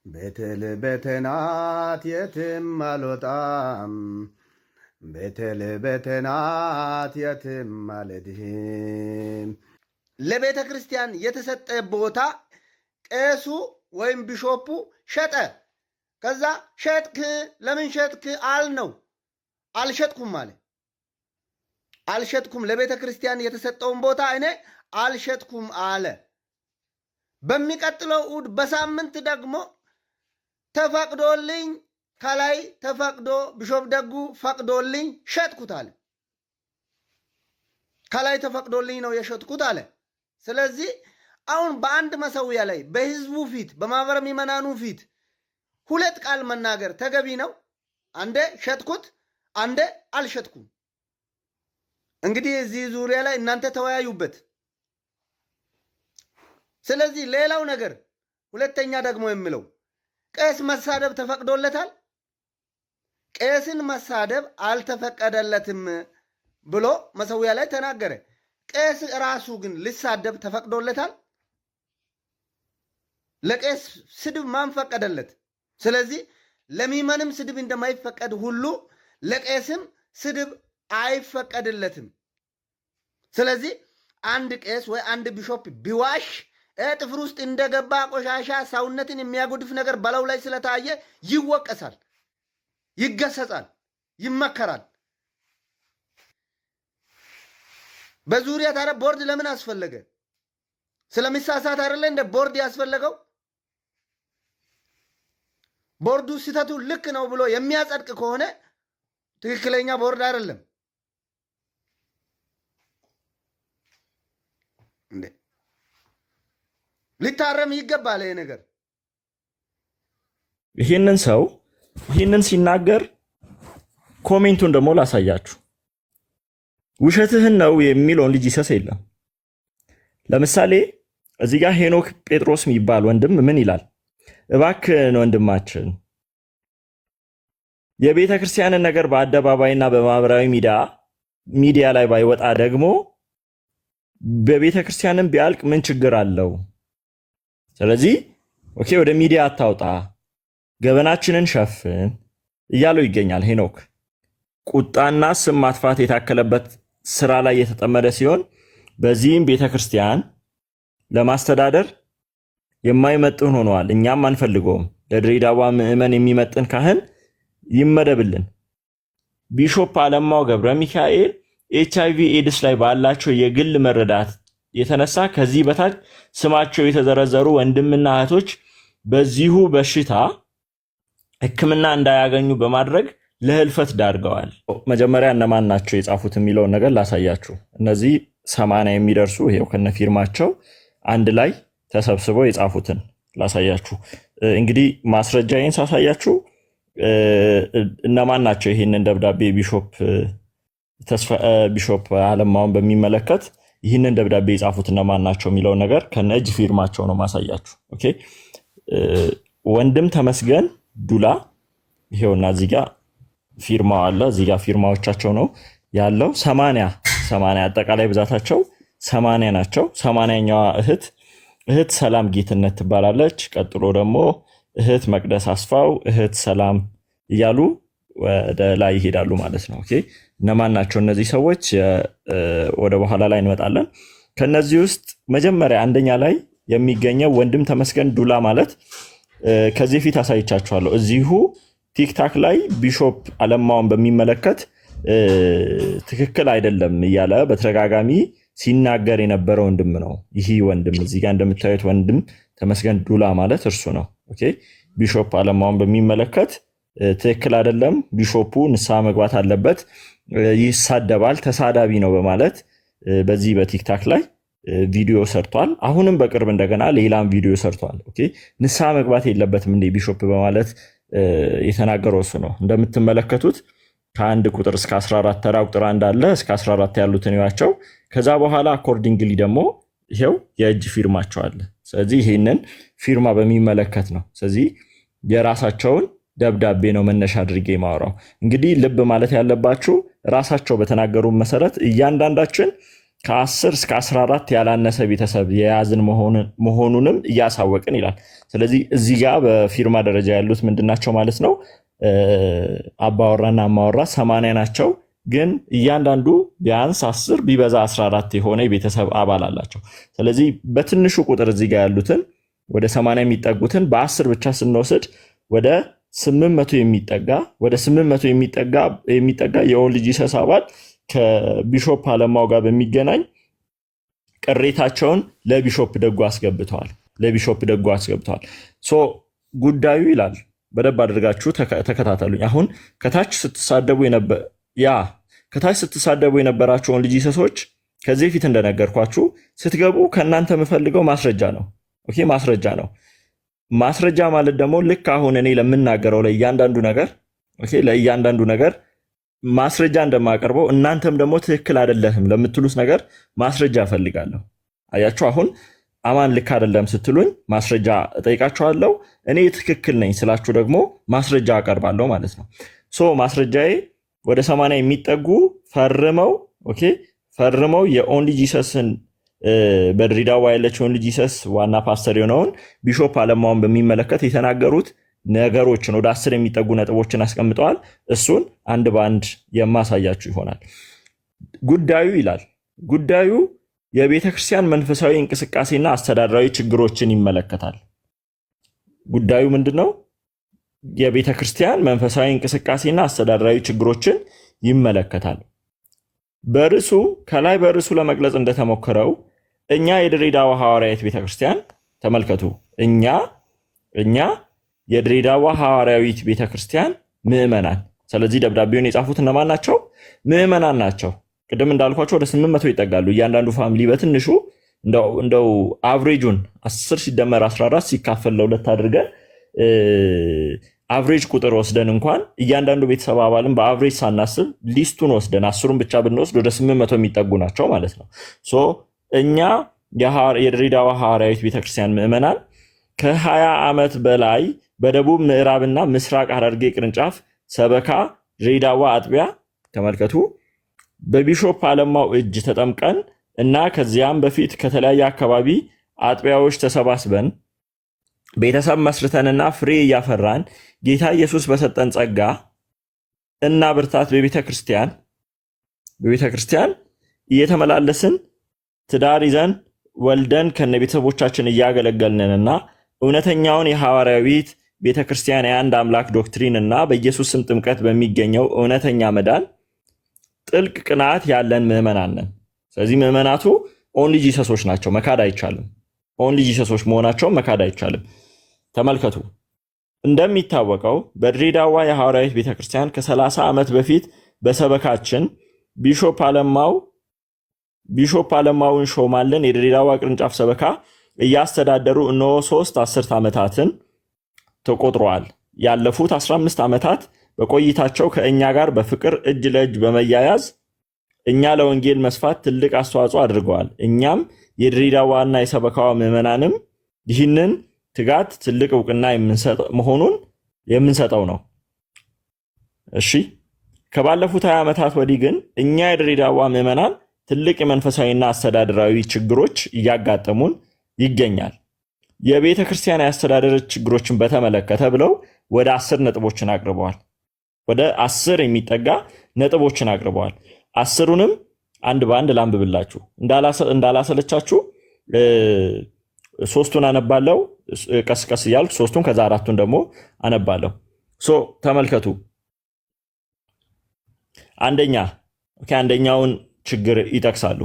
ቤቴል ቤቴናት የትም አልወጣም ቤቴል ቤቴናት የትም አልሄድም። ለቤተ ክርስቲያን የተሰጠ ቦታ ቄሱ ወይም ቢሾፑ ሸጠ። ከዛ ሸጥክ ለምን ሸጥክ አልነው። አልሸጥኩም አለ። አልሸጥኩም ለቤተ ክርስቲያን የተሰጠውን ቦታ እኔ አልሸጥኩም አለ። በሚቀጥለው እሑድ በሳምንት ደግሞ ተፈቅዶልኝ ከላይ ተፈቅዶ ቢሾፕ ደጉ ፈቅዶልኝ ሸጥኩት አለ። ከላይ ተፈቅዶልኝ ነው የሸጥኩት አለ። ስለዚህ አሁን በአንድ መሰዊያ ላይ በህዝቡ ፊት በማህበረ ምዕመናኑ ፊት ሁለት ቃል መናገር ተገቢ ነው? አንዴ ሸጥኩት፣ አንዴ አልሸጥኩም። እንግዲህ እዚህ ዙሪያ ላይ እናንተ ተወያዩበት። ስለዚህ ሌላው ነገር ሁለተኛ ደግሞ የምለው ቄስ መሳደብ ተፈቅዶለታል? ቄስን መሳደብ አልተፈቀደለትም ብሎ መሰዊያ ላይ ተናገረ። ቄስ ራሱ ግን ሊሳደብ ተፈቅዶለታል? ለቄስ ስድብ ማን ፈቀደለት? ስለዚህ ለሚመንም ስድብ እንደማይፈቀድ ሁሉ ለቄስም ስድብ አይፈቀድለትም። ስለዚህ አንድ ቄስ ወይ አንድ ቢሾፕ ቢዋሽ ጥፍር ውስጥ እንደገባ ቆሻሻ ሰውነትን የሚያጎድፍ ነገር በላዩ ላይ ስለታየ ይወቀሳል፣ ይገሰጻል፣ ይመከራል። በዙሪያ ታዲያ ቦርድ ለምን አስፈለገ? ስለሚሳሳት አይደለ እንደ ቦርድ ያስፈለገው? ቦርዱ ስህተቱ ልክ ነው ብሎ የሚያጸድቅ ከሆነ ትክክለኛ ቦርድ አይደለም እንዴ? ሊታረም ይገባል ይሄ ነገር። ይህንን ሰው ይህንን ሲናገር ኮሜንቱን ደግሞ ላሳያችሁ። ውሸትህን ነው የሚለውን ልጅ ይሰስ የለም። ለምሳሌ እዚህ ጋር ሄኖክ ጴጥሮስ የሚባል ወንድም ምን ይላል? እባክህን ወንድማችን የቤተ ክርስቲያንን ነገር በአደባባይና በማህበራዊ ሚዲያ ላይ ባይወጣ ደግሞ በቤተ ክርስቲያንም ቢያልቅ ምን ችግር አለው? ስለዚህ ኦኬ ወደ ሚዲያ አታውጣ፣ ገበናችንን ሸፍን እያለው ይገኛል ሄኖክ። ቁጣና ስም ማጥፋት የታከለበት ስራ ላይ የተጠመደ ሲሆን በዚህም ቤተ ክርስቲያን ለማስተዳደር የማይመጥን ሆነዋል። እኛም አንፈልገውም። ለድሬዳዋ ምዕመን የሚመጥን ካህን ይመደብልን። ቢሾፕ አለማው ገብረ ሚካኤል HIV ኤድስ ላይ ባላቸው የግል መረዳት የተነሳ ከዚህ በታች ስማቸው የተዘረዘሩ ወንድምና እህቶች በዚሁ በሽታ ሕክምና እንዳያገኙ በማድረግ ለህልፈት ዳርገዋል። መጀመሪያ እነማን ናቸው የጻፉት የሚለውን ነገር ላሳያችሁ። እነዚህ 80 የሚደርሱ ይሄው ከነፊርማቸው አንድ ላይ ተሰብስበው የጻፉትን ላሳያችሁ። እንግዲህ ማስረጃዬን ሳሳያችሁ እነማን ናቸው ይሄንን ደብዳቤ ቢሾፕ አለማውን በሚመለከት ይህንን ደብዳቤ የጻፉት እነማን ናቸው የሚለውን ነገር ከነእጅ ፊርማቸው ነው ማሳያችሁ። ኦኬ ወንድም ተመስገን ዱላ ይሄውና እዚህ ጋር ፊርማው አለ። እዚህ ጋር ፊርማዎቻቸው ነው ያለው። 80 አጠቃላይ ብዛታቸው 80 ናቸው። 80ኛዋ እህት ሰላም ጌትነት ትባላለች። ቀጥሎ ደግሞ እህት መቅደስ አስፋው፣ እህት ሰላም እያሉ ወደ ላይ ይሄዳሉ ማለት ነው። ኦኬ እነማን ናቸው እነዚህ ሰዎች? ወደ በኋላ ላይ እንመጣለን። ከነዚህ ውስጥ መጀመሪያ አንደኛ ላይ የሚገኘው ወንድም ተመስገን ዱላ ማለት ከዚህ ፊት አሳይቻችኋለሁ። እዚሁ ቲክታክ ላይ ቢሾፕ አለማውን በሚመለከት ትክክል አይደለም እያለ በተደጋጋሚ ሲናገር የነበረ ወንድም ነው። ይህ ወንድም እዚህ ጋር እንደምታዩት ወንድም ተመስገን ዱላ ማለት እርሱ ነው። ኦኬ ቢሾፕ አለማውን በሚመለከት ትክክል አይደለም፣ ቢሾፑ ንስሐ መግባት አለበት፣ ይሳደባል፣ ተሳዳቢ ነው በማለት በዚህ በቲክታክ ላይ ቪዲዮ ሰርቷል። አሁንም በቅርብ እንደገና ሌላም ቪዲዮ ሰርቷል። ኦኬ ንስሐ መግባት የለበትም እንደ ቢሾፕ በማለት የተናገረው እሱ ነው። እንደምትመለከቱት ከአንድ ቁጥር እስከ 14 ተራ ቁጥር አንድ አለ እስከ 14 ያሉትን ይዋቸው። ከዛ በኋላ አኮርዲንግሊ ደግሞ ይሄው የእጅ ፊርማቸው አለ። ስለዚህ ይሄንን ፊርማ በሚመለከት ነው። ስለዚህ የራሳቸውን ደብዳቤ ነው መነሻ አድርጌ ማወራው። እንግዲህ ልብ ማለት ያለባችሁ ራሳቸው በተናገሩ መሰረት እያንዳንዳችን ከ10 እስከ 14 ያላነሰ ቤተሰብ የያዝን መሆኑንም እያሳወቅን ይላል። ስለዚህ እዚህ ጋር በፊርማ ደረጃ ያሉት ምንድናቸው ማለት ነው? አባወራና አማወራ 80 ናቸው። ግን እያንዳንዱ ቢያንስ 10 ቢበዛ 14 የሆነ የቤተሰብ አባል አላቸው። ስለዚህ በትንሹ ቁጥር እዚህ ጋር ያሉትን ወደ 80 የሚጠጉትን በ10 ብቻ ስንወስድ ወደ 800 የሚጠጋ የኦንሊ ጂሰስ አባል ከቢሾፕ አለማው ጋር በሚገናኝ ቅሬታቸውን ለቢሾፕ ደጉ አስገብተዋል። ጉዳዩ ይላል። በደንብ አድርጋችሁ ተከታተሉኝ። አሁን ከታች ስትሳደቡ የነበራችሁ ኦንሊ ጂሰሶች ከዚህ ፊት እንደነገርኳችሁ ስትገቡ ከእናንተ የምፈልገው ማስረጃ ነው። ኦኬ፣ ማስረጃ ነው። ማስረጃ ማለት ደግሞ ልክ አሁን እኔ ለምናገረው ለእያንዳንዱ ነገር ማስረጃ እንደማቀርበው እናንተም ደግሞ ትክክል አይደለህም ለምትሉት ነገር ማስረጃ እፈልጋለሁ። አያችሁ፣ አሁን አማን ልክ አይደለም ስትሉኝ ማስረጃ እጠይቃችኋለሁ። እኔ ትክክል ነኝ ስላችሁ ደግሞ ማስረጃ አቀርባለሁ ማለት ነው። ማስረጃዬ ወደ 80 የሚጠጉ ፈርመው የኦንሊ ጂሰስን በድሬዳዋ ያለች ኦንሊ ጂሰስ ዋና ፓስተር የሆነውን ቢሾፕ አለማውን በሚመለከት የተናገሩት ነገሮችን ወደ 10 የሚጠጉ ነጥቦችን አስቀምጠዋል። እሱን አንድ በአንድ የማሳያችሁ ይሆናል። ጉዳዩ ይላል። ጉዳዩ የቤተ ክርስቲያን መንፈሳዊ እንቅስቃሴና አስተዳደራዊ ችግሮችን ይመለከታል። ጉዳዩ ምንድነው? የቤተ ክርስቲያን መንፈሳዊ እንቅስቃሴና አስተዳደራዊ ችግሮችን ይመለከታል። ከላይ በርዕሱ ለመግለጽ እንደተሞከረው እኛ የድሬዳዋ ሐዋርያዊት ቤተክርስቲያን ተመልከቱ፣ እኛ የድሬዳዋ ሐዋርያዊት ቤተክርስቲያን ምዕመናን። ስለዚህ ደብዳቤውን የጻፉት እነማን ናቸው? ምዕመናን ናቸው። ቅድም እንዳልኳቸው ወደ 800 ይጠጋሉ። እያንዳንዱ ፋሚሊ በትንሹ እንደው አቭሬጁን 10 ሲደመር 14 ሲካፈል ለሁለት አድርገን አቭሬጅ ቁጥር ወስደን እንኳን እያንዳንዱ ቤተሰብ አባልን በአቭሬጅ ሳናስብ ሊስቱን ወስደን 10ሩን ብቻ ብንወስድ ወደ 800 የሚጠጉ ናቸው ማለት ነው። እኛ የድሬዳዋ ሐዋርያዊት ቤተክርስቲያን ምዕመናን ከ20 ዓመት በላይ በደቡብ ምዕራብና ምስራቅ ሐረርጌ ቅርንጫፍ ሰበካ ድሬዳዋ አጥቢያ ተመልከቱ፣ በቢሾፕ አለማው እጅ ተጠምቀን እና ከዚያም በፊት ከተለያየ አካባቢ አጥቢያዎች ተሰባስበን ቤተሰብ መስርተንና ፍሬ እያፈራን ጌታ ኢየሱስ በሰጠን ጸጋ እና ብርታት በቤተ ክርስቲያን እየተመላለስን ትዳር ይዘን ወልደን ከነቤተሰቦቻችን እያገለገልንና እውነተኛውን የሐዋርያዊት ቤተ ክርስቲያን የአንድ አምላክ ዶክትሪን እና በኢየሱስ ስም ጥምቀት በሚገኘው እውነተኛ መዳን ጥልቅ ቅንዓት ያለን ምዕመናን ነን። ስለዚህ ምዕመናቱ ኦንሊ ጂሰሶች ናቸው፣ መካድ አይቻልም። ኦንሊ ጂሰሶች መሆናቸውን መካድ አይቻልም። ተመልከቱ፣ እንደሚታወቀው በድሬዳዋ የሐዋርያዊት ቤተክርስቲያን ከ30 ዓመት በፊት በሰበካችን ቢሾፕ አለማውን ሾማለን የድሬዳዋ ቅርንጫፍ ሰበካ እያስተዳደሩ እነሆ 3 አስርት ዓመታትን ተቆጥረዋል። ያለፉት 15 ዓመታት በቆይታቸው ከእኛ ጋር በፍቅር እጅ ለእጅ በመያያዝ እኛ ለወንጌል መስፋት ትልቅ አስተዋጽኦ አድርገዋል። እኛም የድሬዳዋና የሰበካዋ ምዕመናንም ይህንን ትጋት ትልቅ እውቅና መሆኑን የምንሰጠው ነው። እሺ፣ ከባለፉት 20 ዓመታት ወዲህ ግን እኛ የድሬዳዋ ምዕመናን ትልቅ የመንፈሳዊና አስተዳደራዊ ችግሮች እያጋጠሙን ይገኛል። የቤተ ክርስቲያን የአስተዳደር ችግሮችን በተመለከተ ብለው ወደ 10 ነጥቦችን አቅርበዋል። ወደ 10 የሚጠጋ ነጥቦችን አቅርበዋል። 10ሩንም አንድ በአንድ ላንብብላችሁ እንዳላሰለቻችሁ። 3ቱን አነባለሁ ቀስቀስ እያልኩ 3ቱን ከዛ 4ቱን ደግሞ አነባለሁ። ተመልከቱ። አንደኛውን ችግር ይጠቅሳሉ።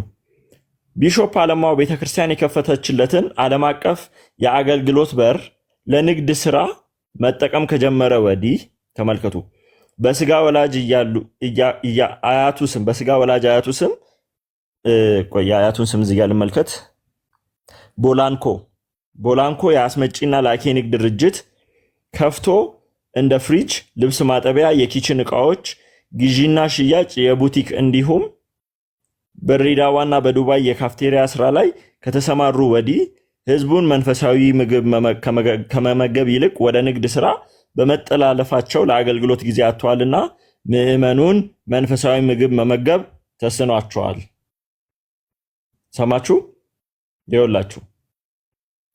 ቢሾፕ አለማው ቤተክርስቲያን የከፈተችለትን ዓለም አቀፍ የአገልግሎት በር ለንግድ ስራ መጠቀም ከጀመረ ወዲህ ተመልከቱ፣ በስጋ ወላጅ አያቱ ስም የአያቱን ስም እዚህ ጋር ልመልከት። ቦላንኮ የአስመጪና ላኪ ንግድ ድርጅት ከፍቶ እንደ ፍሪጅ፣ ልብስ ማጠቢያ፣ የኪችን ዕቃዎች ግዢና ሽያጭ፣ የቡቲክ እንዲሁም በድሬዳዋና በዱባይ የካፍቴሪያ ስራ ላይ ከተሰማሩ ወዲህ ህዝቡን መንፈሳዊ ምግብ ከመመገብ ይልቅ ወደ ንግድ ስራ በመጠላለፋቸው ለአገልግሎት ጊዜ አጥተዋልና ምዕመኑን መንፈሳዊ ምግብ መመገብ ተስኗቸዋል። ሰማችሁ? ይኸውላችሁ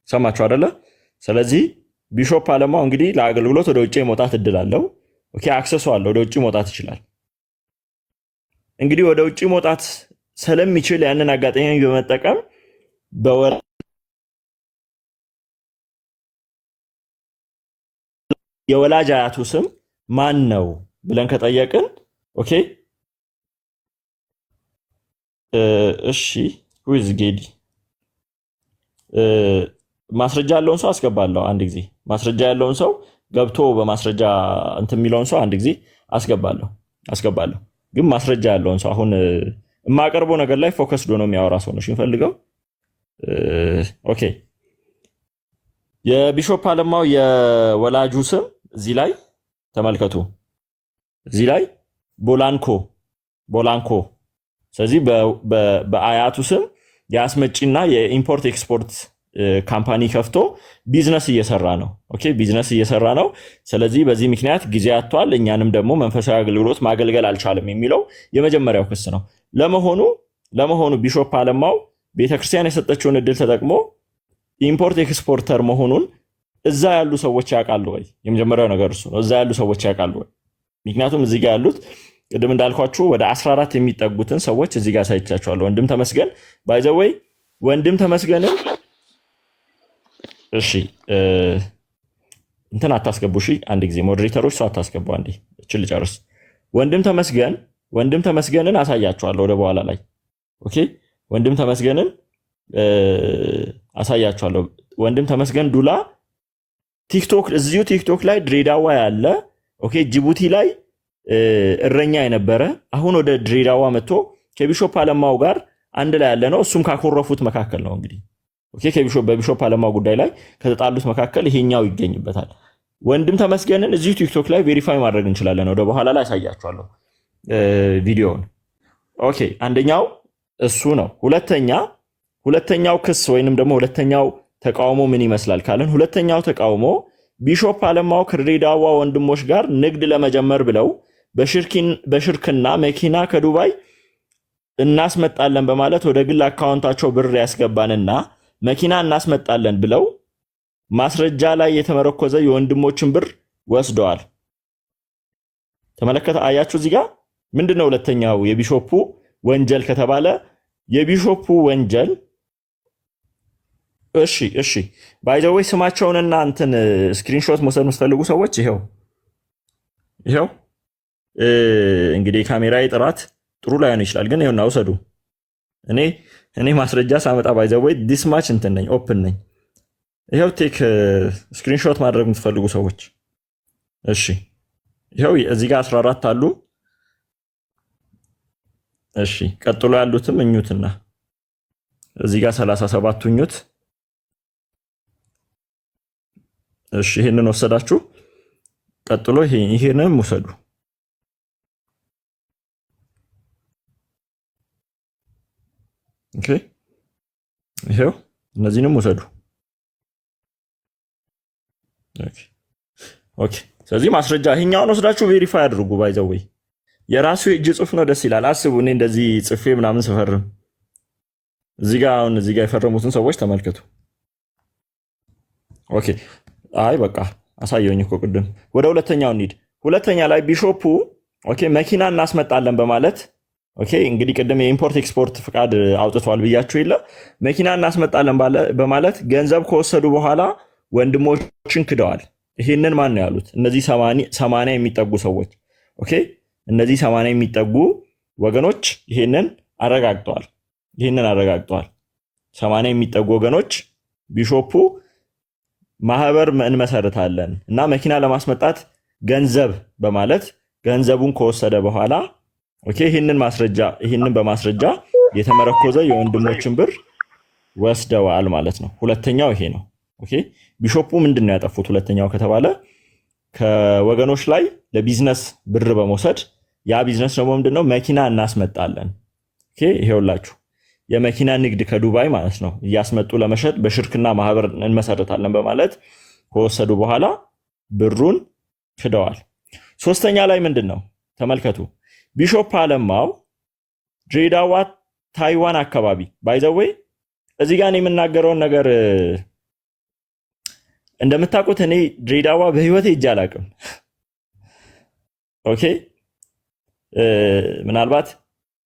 ሰማችሁ አይደለ? ስለዚህ ቢሾፕ አለማው እንግዲህ ለአገልግሎት ወደ ውጭ የመውጣት እድል አለው። ኦኬ አክሰሱ አለው፣ ወደ ውጭ መውጣት ይችላል። እንግዲህ ወደ ውጭ መውጣት ስለሚችል ያንን አጋጣሚ በመጠቀም የወላጅ አያቱ ስም ማን ነው ብለን ከጠየቅን ኦኬ እሺ ዊዝ ጌዲ ማስረጃ ያለውን ሰው አስገባለሁ። አንድ ጊዜ ማስረጃ ያለውን ሰው ገብቶ በማስረጃ እንትን የሚለውን ሰው አንድ ጊዜ አስገባለሁ። ግን ማስረጃ ያለውን ሰው አሁን የማቀርበው ነገር ላይ ፎከስ ዶ ነው የሚያወራ ሰው ነው የሚፈልገው። ኦኬ የቢሾፕ አለማው የወላጁ ስም እዚህ ላይ ተመልከቱ። እዚህ ላይ ቦላንኮ። ስለዚህ በአያቱ ስም የአስመጪና የኢምፖርት ኤክስፖርት ካምፓኒ ከፍቶ ቢዝነስ እየሰራ ነው። ኦኬ ቢዝነስ እየሰራ ነው። ስለዚህ በዚህ ምክንያት ጊዜ አጥቷል፣ እኛንም ደግሞ መንፈሳዊ አገልግሎት ማገልገል አልቻለም የሚለው የመጀመሪያው ክስ ነው። ለመሆኑ ቢሾፕ አለማው ቤተክርስቲያን የሰጠችውን እድል ተጠቅሞ ኢምፖርት ኤክስፖርተር መሆኑን እዛ ያሉ ሰዎች ያውቃሉ ወይ? የመጀመሪያው ነገር እሱ ነው። እዛ ያሉ ሰዎች ያውቃሉ ወይ? ምክንያቱም እዚህ ጋር ያሉት ቅድም እንዳልኳችሁ ወደ 14 የሚጠጉትን ሰዎች እዚህ ጋር ሳይቻቸዋለሁ። ወንድም ተመስገን ባይ ዘ ወይ ወንድም ተመስገንን እሺ እንትን አታስገቡ። እሺ አንድ ጊዜ ሞዴሬተሮች ሰው አታስገቡ። አንዴ እችል ጨርስ። ወንድም ተመስገንን አሳያችኋለሁ ወደ በኋላ ላይ። ኦኬ ወንድም ተመስገንን አሳያችኋለሁ። ወንድም ተመስገን ዱላ እዚሁ ቲክቶክ ላይ ድሬዳዋ ያለ ኦኬ ጂቡቲ ላይ እረኛ የነበረ አሁን ወደ ድሬዳዋ መጥቶ ከቢሾፕ አለማው ጋር አንድ ላይ ያለ ነው። እሱም ካኮረፉት መካከል ነው እንግዲህ ኦኬ በቢሾፕ አለማው ጉዳይ ላይ ከተጣሉት መካከል ይሄኛው ይገኝበታል። ወንድም ተመስገንን እዚሁ ቲክቶክ ላይ ቬሪፋይ ማድረግ እንችላለን። ወደ በኋላ ላይ አሳያችኋለሁ ቪዲዮውን። ኦኬ አንደኛው እሱ ነው። ሁለተኛው ክስ ወይንም ደግሞ ሁለተኛው ተቃውሞ ምን ይመስላል ካለን፣ ሁለተኛው ተቃውሞ ቢሾፕ አለማው ከድሬዳዋ ወንድሞች ጋር ንግድ ለመጀመር ብለው በሽርክና መኪና ከዱባይ እናስመጣለን በማለት ወደ ግል አካውንታቸው ብር ያስገባንና መኪና እናስመጣለን ብለው ማስረጃ ላይ የተመረኮዘ የወንድሞችን ብር ወስደዋል። ተመለከተ አያችሁ እዚህ ጋር ምንድነው ሁለተኛው የቢሾፑ ወንጀል ከተባለ የቢሾፑ ወንጀል እሺ ባይ ዘ ወይ ስማቸውንና እንትን ስክሪንሾት መውሰድ የምትፈልጉ ሰዎች ይሄው እንግዲህ ካሜራዬ ጥራት ጥሩ ላይሆን ይችላል፣ ግን ይሄውና ውሰዱ። እኔ ማስረጃ ሳመጣ ባይ ዘ ወይ ዲስ ማች እንትን ነኝ ኦፕን ነኝ። ይሄው ቴክ ስክሪንሾት ማድረግ የምትፈልጉ ሰዎች እሺ ይሄው እዚህ ጋር 14 አሉ። እሺ ቀጥሎ ያሉትም እኙትና እዚህ ጋር 37 እኙት። እሺ ይሄንን ወሰዳችሁ። ቀጥሎ ይሄንን ውሰዱ። ኦኬ ይሄው እነዚህንም ውሰዱ። ኦኬ ስለዚህ ማስረጃ ይሄኛውን ወስዳችሁ ቬሪፋይ አድርጉ። ባይ ዘ ወይ የራሱ የእጅ ጽሑፍ ነው፣ ደስ ይላል። አስቡ እኔ እንደዚህ ጽፌ ምናምን ስፈርም እዚህ ጋር የፈረሙትን ሰዎች ተመልከቱ። ኦኬ አይ በቃ አሳየውኝ እኮ ቅድም። ወደ ሁለተኛው እንሂድ። ሁለተኛ ላይ ቢሾፑ ኦኬ መኪና እናስመጣለን በማለት ኦኬ እንግዲህ ቅድም የኢምፖርት ኤክስፖርት ፍቃድ አውጥቷል ብያችሁ የለ መኪና እናስመጣለን በማለት ገንዘብ ከወሰዱ በኋላ ወንድሞችን ክደዋል። ይሄንን ማን ነው ያሉት? እነዚህ 80 የሚጠጉ ሰዎች ኦኬ እነዚህ 80 የሚጠጉ ወገኖች ይሄንን አረጋግጠዋል። 80 የሚጠጉ ወገኖች ቢሾፑ ማህበር እንመሰርታለን እና መኪና ለማስመጣት ገንዘብ በማለት ገንዘቡን ከወሰደ በኋላ ኦኬ ይሄንን በማስረጃ የተመረኮዘ የወንድሞችን ብር ወስደዋል ማለት ነው። ሁለተኛው ይሄ ነው። ኦኬ ቢሾፑ ምንድነው ያጠፉት? ሁለተኛው ከተባለ ከወገኖች ላይ ለቢዝነስ ብር በመውሰድ ያ ቢዝነስ ደግሞ ምንድነው መኪና እናስመጣለን። ኦኬ ይሄውላችሁ የመኪና ንግድ ከዱባይ ማለት ነው እያስመጡ ለመሸጥ በሽርክና ማህበር እንመሰርታለን በማለት ከወሰዱ በኋላ ብሩን ክደዋል። ሶስተኛ ላይ ምንድነው ተመልከቱ። ቢሾፕ አለማው ድሬዳዋ ታይዋን አካባቢ ባይዘዌ እዚህ ጋር የምናገረውን ነገር እንደምታውቁት እኔ ድሬዳዋ በህይወቴ ሄጄ አላውቅም። ኦኬ ምናልባት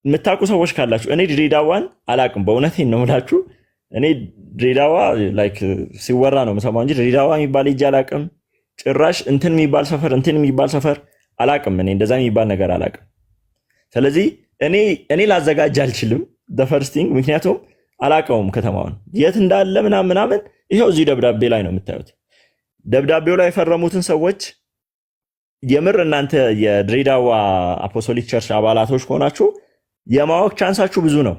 የምታውቁ ሰዎች ካላችሁ እኔ ድሬዳዋን አላውቅም። በእውነቴን ነው የምላችሁ። እኔ ድሬዳዋ ላይክ ሲወራ ነው የምሰማው እንጂ ድሬዳዋ የሚባል ሄጄ አላውቅም። ጭራሽ እንትን የሚባል ሰፈር አላውቅም። እኔ እንደዛ የሚባል ነገር አላውቅም። ስለዚህ እኔ ላዘጋጅ አልችልም ፈርስቲንግ፣ ምክንያቱም አላውቀውም ከተማውን የት እንዳለ ምናምን። ይኸው እዚህ ደብዳቤ ላይ ነው የምታዩት። ደብዳቤው ላይ የፈረሙትን ሰዎች የምር እናንተ የድሬዳዋ አፖስቶሊክ ቸርች አባላቶች ከሆናችሁ የማወቅ ቻንሳችሁ ብዙ ነው፣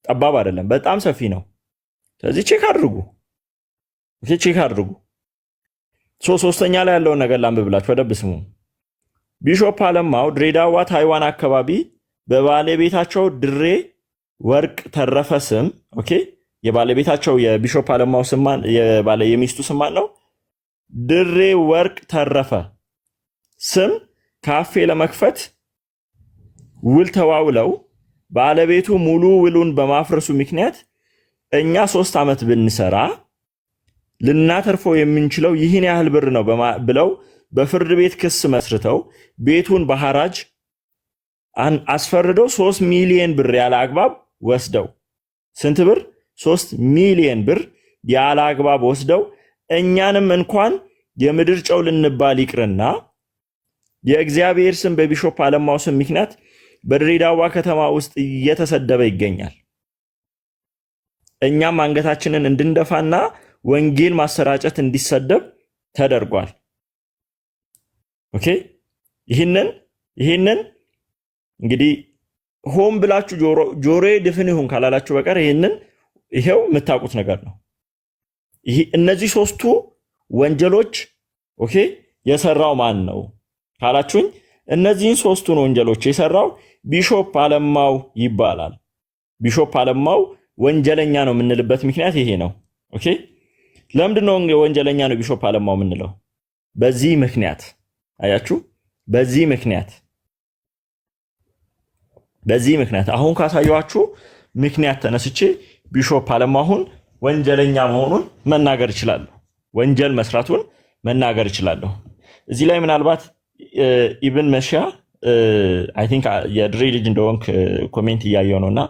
ጠባብ አይደለም፣ በጣም ሰፊ ነው። ስለዚህ ቼክ አድርጉ። ሶስተኛ ላይ ያለውን ነገር ላንብብላችሁ፣ በደንብ ስሙ። ቢሾፕ አለማው ድሬዳዋ ታይዋን አካባቢ በባለቤታቸው ድሬ ወርቅ ተረፈ ስም ኦኬ፣ የባለቤታቸው የቢሾፕ አለማው ስማን የሚስቱ ስማን ነው ድሬ ወርቅ ተረፈ ስም ካፌ ለመክፈት ውል ተዋውለው ባለቤቱ ሙሉ ውሉን በማፍረሱ ምክንያት እኛ 3 ዓመት ብንሰራ ልናተርፈው የምንችለው ይህን ያህል ብር ነው ብለው በፍርድ ቤት ክስ መስርተው ቤቱን በሐራጅ አስፈርደው 3 ሚሊዮን ብር ያለ አግባብ ወስደው ስንት ብር? 3 ሚሊዮን ብር ያለ አግባብ ወስደው እኛንም እንኳን የምድር ጨው ልንባል ይቅርና የእግዚአብሔር ስም በቢሾፕ አለማው ስም ምክንያት በድሬዳዋ ከተማ ውስጥ እየተሰደበ ይገኛል። እኛም አንገታችንን እንድንደፋና ወንጌል ማሰራጨት እንዲሰደብ ተደርጓል። ኦኬ ይህንን እንግዲህ ሆም ብላችሁ ጆሮዬ ድፍን ይሁን ካላላችሁ በቀር ይሄው የምታውቁት ነገር ነው። እነዚህ 3ቱ ወንጀሎች ኦኬ የሰራው ማን ነው ካላችሁኝ እነዚህን 3ቱን ወንጀሎች የሰራው ቢሾፕ አለማው ይባላል። ቢሾፕ አለማው ወንጀለኛ ነው የምንልበት ምክንያት ይሄ ነው። ኦኬ ለምንድን ነው ወንጀለኛ ነው ቢሾፕ አለማው የምንለው? በዚህ ምክንያት አያችሁ፣ በዚህ ምክንያት አሁን ካሳየኋችሁ ምክንያት ተነስቼ ቢሾፕ አለማውን ወንጀለኛ መሆኑን መናገር እችላለሁ። ወንጀል መስራቱን መናገር እችላለሁ። እዚህ ላይ ምናልባት ኢብን መሽያ አይ ቲንክ የድሬ ልጅ እንደሆንክ ኮሜንት እያየው ነውና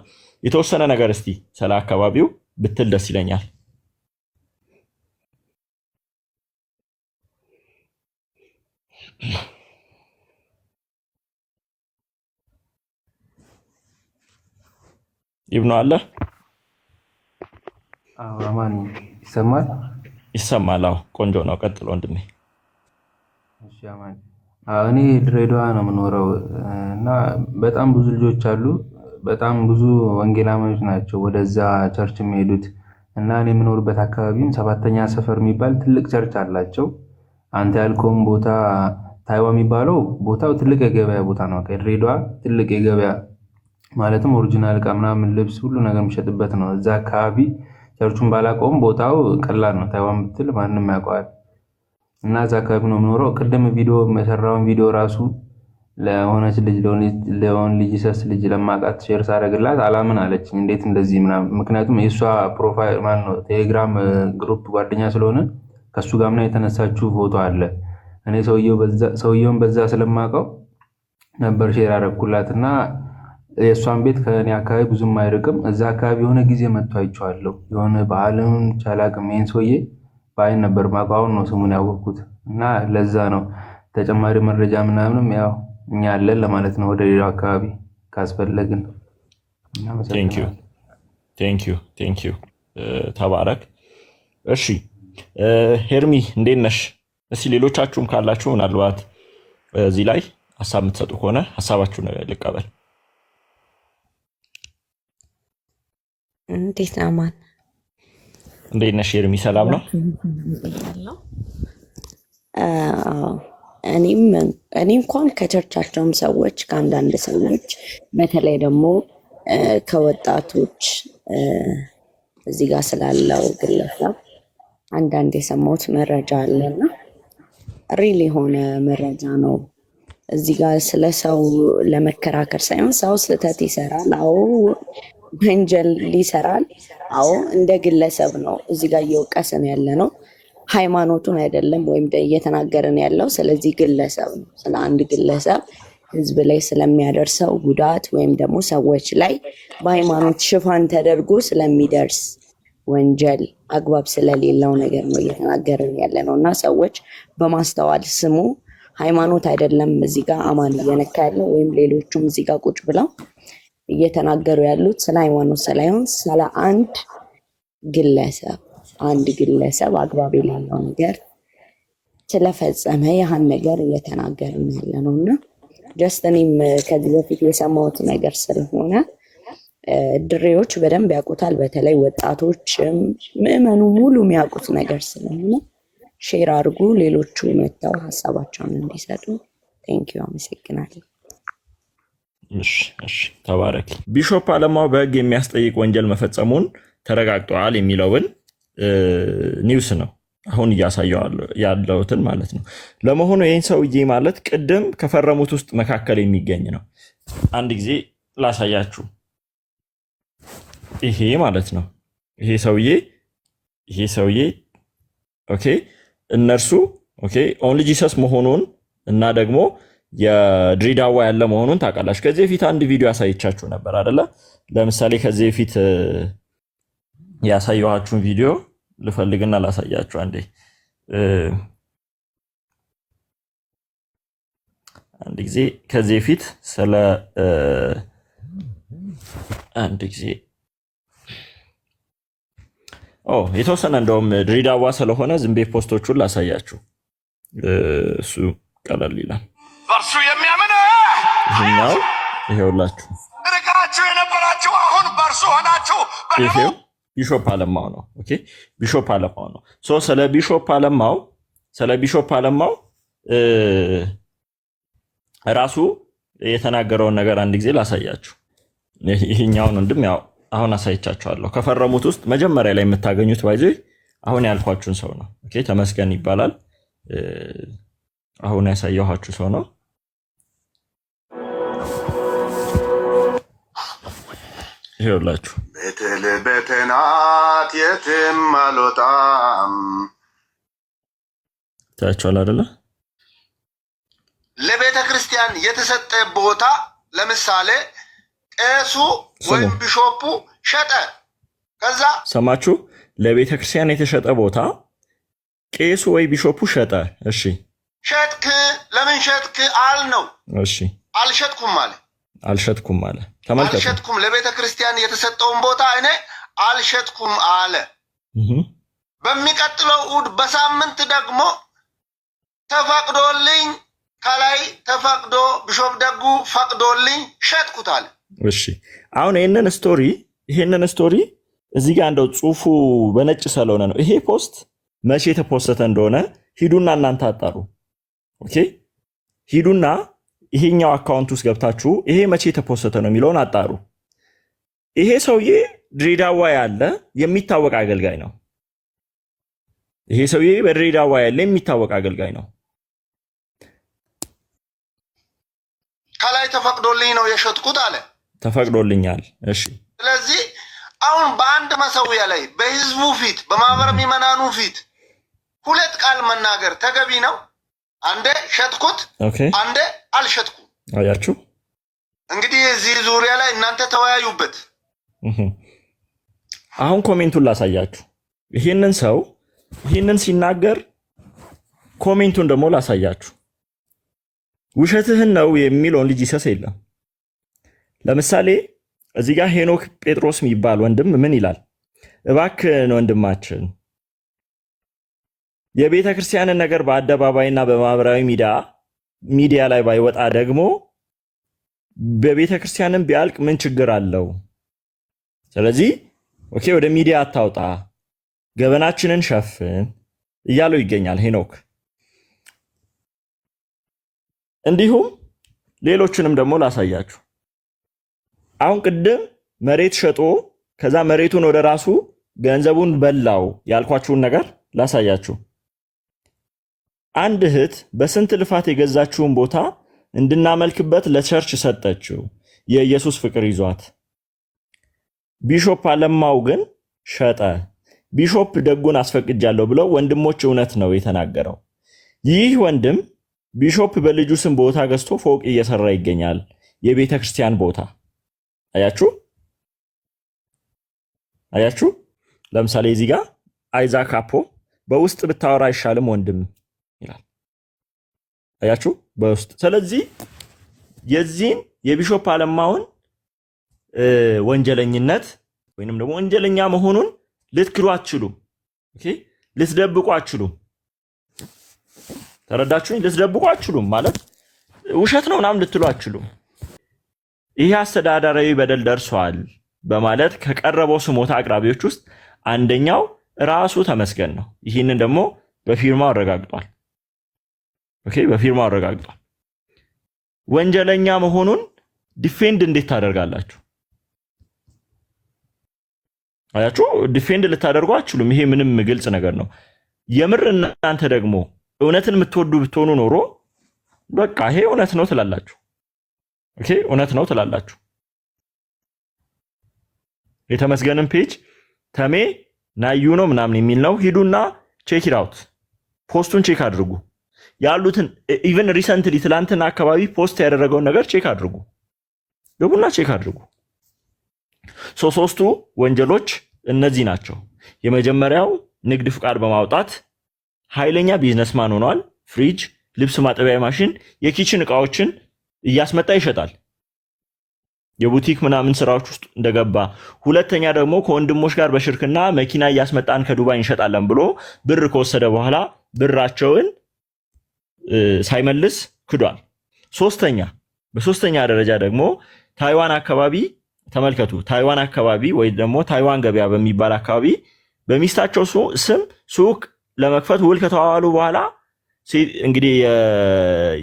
የተወሰነ ነገር እስቲ ስለ አካባቢው ብትል ደስ ይለኛል። ኢብኑ አለ አማን ይሰማል? ይሰማል። አዎ ቆንጆ ነው። ቀጥሎ ወንድሜ። እሺ አማን፣ እኔ ድሬዳዋ ነው የምኖረው እና በጣም ብዙ ልጆች አሉ። በጣም ብዙ ወንጌላውያኖች ናቸው ወደዛ ቸርች የሚሄዱት እና እኔ የምኖርበት አካባቢም 7ኛ ሰፈር የሚባል ትልቅ ቸርች አላቸው። አንተ ያልከውም ቦታ ታይዋ የሚባለው ቦታው ትልቅ የገበያ ቦታ ነው። ከድሬዳዋ ትልቅ የገበያ ማለትም ኦሪጂናል ዕቃ ምናምን ልብስ ሁሉ ነገር የሚሸጥበት ነው። እዛ አካባቢ ቸርቹን ባላቀውም ቦታው ቀላል ነው። ታይዋን ብትል ማንንም ያውቀዋል። እና እዛ አካባቢ ነው የምኖረው። ቅድም የሰራውን ቪዲዮ ራሱ ለሆነች ልጅ ለሆነ ልጅ ሰስ ልጅ ለማቃት ሼር ሳደርግላት አላምን አለችኝ። እንዴት እንደዚህ ምናምን። ምክንያቱም የእሷ ፕሮፋይል ማን ነው ቴሌግራም ግሩፕ ጓደኛ ስለሆነ ከሱ ጋር ምናምን የተነሳችው ፎቶ አለ። እኔ ሰውየውን በዛ ስለማውቀው ነበር ሼር አደረኩላትና የእሷን ቤት ከእኔ አካባቢ ብዙም አይርቅም። እዛ አካባቢ የሆነ ጊዜ መጥቶ አይቼዋለሁ። የሆነ በዓልን ቻላቅም ይሄን ሰውዬ በአይን ነበር ማውቀው። አሁን ነው ስሙን ያወቅኩት እና ለዛ ነው ተጨማሪ መረጃ ምናምንም ያው እኛ አለን ለማለት ነው። ወደ ሌላው አካባቢ ካስፈለግን። ቴንክ ዩ ተባረክ። እሺ ሄርሚ እንዴት ነሽ? እስቲ ሌሎቻችሁም ካላችሁ ምናልባት እዚህ ላይ ሀሳብ የምትሰጡ ከሆነ ሀሳባችሁ ልቀበል። እንዴት ነው አማን? እንዴት ነሽ ሄርሚ? ሰላም ነው? እኔ እንኳን ከቸርቻቸውም ሰዎች ከአንዳንድ ሰዎች በተለይ ደግሞ ከወጣቶች እዚህ ጋር ስላለው ግለሰብ አንዳንድ የሰማሁት መረጃ አለና ሪል የሆነ መረጃ ነው። እዚህ ጋር ስለ ሰው ለመከራከር ሳይሆን ሰው ስህተት ይሰራል። አዎ ወንጀል ይሰራል። አዎ እንደ ግለሰብ ነው እዚህ ጋር እየወቀስን ያለ ነው፣ ሃይማኖቱን አይደለም ወይም እየተናገርን ያለው ስለዚህ ግለሰብ ነው። ስለ አንድ ግለሰብ ህዝብ ላይ ስለሚያደርሰው ጉዳት ወይም ደግሞ ሰዎች ላይ በሃይማኖት ሽፋን ተደርጎ ስለሚደርስ ወንጀል አግባብ ስለሌለው ነገር ነው እየተናገርን ያለ ነው እና ሰዎች በማስተዋል ስሙ። ሃይማኖት አይደለም እዚህ ጋር አማን እየነካ ያለው ወይም ሌሎቹም እዚህ ጋር ቁጭ ብለው እየተናገሩ ያሉት ስለ ሃይማኖት ሳይሆን ስለ አንድ ግለሰብ አግባብ የሌለው ነገር ስለፈጸመ ያህን ነገር እየተናገርን ያለ ነው እና ጀስት እኔም ከዚህ በፊት የሰማሁት ነገር ስለሆነ ድሬዎች በደንብ ያውቁታል። በተለይ ወጣቶችም ምዕመኑ ሙሉ የሚያውቁት ነገር ስለሆነ ሼር አድርጉ፣ ሌሎቹ መጥተው ሀሳባቸውን እንዲሰጡ። ቴንኪዩ፣ አመሰግናለሁ። እሺ ተባረክ። ቢሾፕ አለማው በህግ የሚያስጠይቅ ወንጀል መፈጸሙን ተረጋግጧል የሚለውን ኒውስ ነው አሁን እያሳየው ያለውትን ማለት ነው። ለመሆኑ ይህን ሰውዬ ማለት ቅድም ከፈረሙት ውስጥ መካከል የሚገኝ ነው። አንድ ጊዜ ላሳያችሁ። ይሄ ማለት ነው ይሄ ሰውዬ ኦኬ፣ እነርሱ ኦኬ ኦንሊ ጂሰስ መሆኑን እና ደግሞ የድሬዳዋ ያለ መሆኑን ታውቃላችሁ። ከዚህ በፊት አንድ ቪዲዮ ያሳይቻችሁ ነበር አይደለ? ለምሳሌ ከዚህ በፊት ያሳየኋችሁን ቪዲዮ ልፈልግና ላሳያችሁ አንዴ። አንድ ጊዜ ከዚህ በፊት ስለ አንድ ጊዜ የተወሰነ እንደውም ድሬዳዋ ስለሆነ ዝም ብዬ ፖስቶቹን ላሳያችሁ። እሱ ቀለል ይላል። በእርሱ የሚያምን ይሄኛው ይሄውላችሁ፣ ርቃችሁ የነበራችሁ አሁን በእርሱ ሆናችሁ። ይሄው ቢሾፕ አለማው ነው። ኦኬ ቢሾፕ አለማው ነው። ስለ ቢሾፕ አለማው ራሱ የተናገረውን ነገር አንድ ጊዜ ላሳያችሁ። ይሄኛውን ወንድም ያው አሁን አሳይቻችኋለሁ። ከፈረሙት ውስጥ መጀመሪያ ላይ የምታገኙት ባይዘ አሁን ያልኳችሁን ሰው ነው። ኦኬ ተመስገን ይባላል። አሁን ያሳየኋችሁ ሰው ነው። ይኸውላችሁ በትናት የትም አልወጣም። ታያችኋል አይደለ? ለቤተ ክርስቲያን የተሰጠ ቦታ ለምሳሌ ቄሱ ወይም ቢሾፑ ሸጠ። ከዛ ሰማችሁ? ለቤተ ክርስቲያን የተሸጠ ቦታ ቄሱ ወይ ቢሾፑ ሸጠ። እሺ ሸጥክ፣ ለምን ሸጥክ አል ነው። እሺ አልሸጥኩም አለ። ተመልከቱ። አልሸጥኩም፣ ለቤተ ክርስቲያን የተሰጠውን ቦታ እኔ አልሸጥኩም አለ። በሚቀጥለው እሑድ በሳምንት ደግሞ ተፈቅዶልኝ፣ ከላይ ተፈቅዶ ቢሾፕ ደጉ ፈቅዶልኝ ሸጥኩት አለ። እሺ አሁን ይህንን ስቶሪ እዚህ ጋር እንደው ጽሁፉ በነጭ ስለሆነ ነው። ይሄ ፖስት መቼ የተፖሰተ እንደሆነ ሂዱና እናንተ አጣሩ። ኦኬ ሂዱና ይሄኛው አካውንት ውስጥ ገብታችሁ ይሄ መቼ የተፖሰተ ነው የሚለውን አጣሩ። ይሄ ሰውዬ ድሬዳዋ ያለ የሚታወቅ አገልጋይ ነው። ይሄ ሰውዬ በድሬዳዋ ያለ የሚታወቅ አገልጋይ ነው። ከላይ ተፈቅዶልኝ ነው የሸጥኩት አለ። ተፈቅዶልኛል። እሺ ስለዚህ አሁን በአንድ መሰዊያ ላይ በህዝቡ ፊት በማህበረ ምዕመናኑ ፊት ሁለት ቃል መናገር ተገቢ ነው? አንዴ ሸጥኩት፣ አንዴ አልሸጥኩም። አያችሁ? እንግዲህ እዚህ ዙሪያ ላይ እናንተ ተወያዩበት። አሁን ኮሜንቱን ላሳያችሁ። ይህንን ሰው ሲናገር ኮሜንቱን ደግሞ ላሳያችሁ። ውሸትህን ነው የሚለውን ልጅ ይሰስ የለም። ለምሳሌ እዚህ ጋር ሄኖክ ጴጥሮስ የሚባል ወንድም ምን ይላል? እባክህን ወንድማችን የቤተ ክርስቲያንን ነገር በአደባባይና በማህበራዊ ሚዲያ ላይ ባይወጣ ደግሞ በቤተ ክርስቲያንም ቢያልቅ ምን ችግር አለው? ስለዚህ ኦኬ ወደ ሚዲያ አታውጣ፣ ገበናችንን ሸፍን እያለው ይገኛል ሄኖክ። እንዲሁም ሌሎችንም ደግሞ ላሳያችሁ። አሁን ቅድም መሬት ሸጦ ከዛ መሬቱን ወደ ራሱ ገንዘቡን በላው ያልኳችሁን ነገር ላሳያችሁ። አንድ እህት በስንት ልፋት የገዛችውን ቦታ እንድናመልክበት ለቸርች ሰጠችው። የኢየሱስ ፍቅር ይዟት ቢሾፕ አለማው ግን ሸጠ። ቢሾፕ ደጉን አስፈቅጃለሁ ብለው ወንድሞች እውነት ነው የተናገረው። ይህ ወንድም ቢሾፕ በልጁ ስም ቦታ ገዝቶ ፎቅ እየሰራ ይገኛል። የቤተ ክርስቲያን ቦታ አያችሁ። ለምሳሌ እዚህ ጋር አይዛክ አፖ በውስጥ ብታወራ አይሻልም ወንድም ይላል። አያችሁ በውስጥ። ስለዚህ የዚህን የቢሾፕ አለማውን ወንጀለኝነት ወይንም ደግሞ ወንጀለኛ መሆኑን ልትክዱ አትችሉም። ኦኬ፣ ልትደብቁ አትችሉም። ተረዳችሁኝ? ልትደብቁ አትችሉም ማለት ውሸት ነው ምናምን ልትሉ አትችሉም። ይህ አስተዳደራዊ በደል ደርሷል በማለት ከቀረበው ስሞታ አቅራቢዎች ውስጥ አንደኛው ራሱ ተመስገን ነው። ይህንን ደግሞ በፊርማው አረጋግጧል። ኦኬ፣ በፊርማው አረጋግጧል። ወንጀለኛ መሆኑን ዲፌንድ እንዴት ታደርጋላችሁ? አያችሁ፣ ዲፌንድ ልታደርጉ አትችሉም። ይሄ ምንም ግልጽ ነገር ነው። የምር እናንተ ደግሞ እውነትን የምትወዱ ብትሆኑ ኖሮ በቃ ይሄ እውነት ነው ትላላችሁ። ኦኬ፣ እውነት ነው ትላላችሁ። የተመስገንን ፔጅ ተሜ ናዩ ነው ምናምን የሚል ነው። ሂዱና ቼክ ኢት አውት፣ ፖስቱን ቼክ አድርጉ። ያሉትን ኢቨን ሪሰንትሊ ትላንትና አካባቢ ፖስት ያደረገውን ነገር ቼክ አድርጉ። ገቡና ቼክ አድርጉ። ሶስቱ ወንጀሎች እነዚህ ናቸው። የመጀመሪያው ንግድ ፍቃድ በማውጣት ኃይለኛ ቢዝነስማን ሆኗል። ፍሪጅ፣ ልብስ ማጠቢያ ማሽን፣ የኪችን እቃዎችን እያስመጣ ይሸጣል። የቡቲክ ምናምን ስራዎች ውስጥ እንደገባ። ሁለተኛ ደግሞ ከወንድሞች ጋር በሽርክና መኪና እያስመጣን ከዱባይ እንሸጣለን ብሎ ብር ከወሰደ በኋላ ብራቸውን ሳይመልስ ክዷል። በሶስተኛ ደረጃ ደግሞ ታይዋን አካባቢ ተመልከቱ። ታይዋን አካባቢ ወይ ደግሞ ታይዋን ገበያ በሚባል አካባቢ በሚስታቸው ስም ሱቅ ለመክፈት ውል ከተዋዋሉ በኋላ እንግዲህ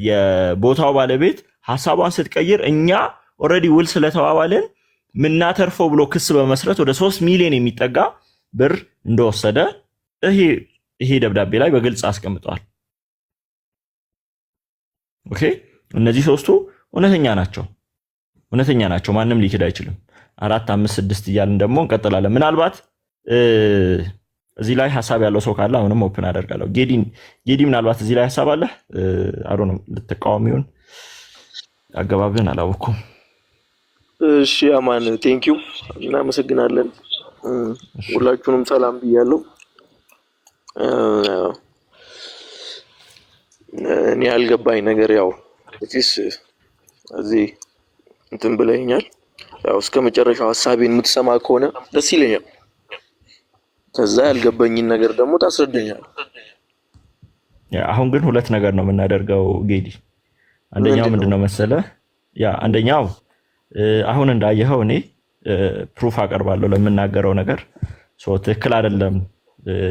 የቦታው ባለቤት ሐሳቧን ስትቀይር እኛ ኦልሬዲ ውል ስለተዋዋልን ምናተርፈው ብሎ ክስ በመስረት ወደ 3 ሚሊዮን የሚጠጋ ብር እንደወሰደ ይሄ ደብዳቤ ላይ በግልጽ አስቀምጠዋል። ኦኬ፣ እነዚህ ሶስቱ እውነተኛ ናቸው። ማንም ሊክድ አይችልም። 4 5 6 እያልን ደግሞ እንቀጥላለን። ምናልባት እዚህ ላይ ሐሳብ ያለው ሰው ካለ አሁንም ኦፕን አደርጋለሁ። ጌዲ ምናልባት እዚህ ላይ ሐሳብ አለ? አሮ ነው ልትቃወሚውን አገባብን አላወኩም። እሺ አማን ቴንኪው፣ እናመሰግናለን። ሁላችሁንም ሰላም ብያለሁ። እኔ ያልገባኝ ነገር ያው እዚህ እንትን ብለኛል። ያው እስከ መጨረሻው ሐሳቤን የምትሰማ ከሆነ ደስ ይለኛል። ከዛ ያልገባኝን ነገር ደግሞ ታስረዳኛል። አሁን ግን ሁለት ነገር ነው የምናደርገው ጌዲ። አንደኛው ምንድነው መሰለ? አንደኛው አሁን እንዳየኸው እኔ ፕሩፍ አቀርባለሁ ለምናገረው ነገር ትክክል አይደለም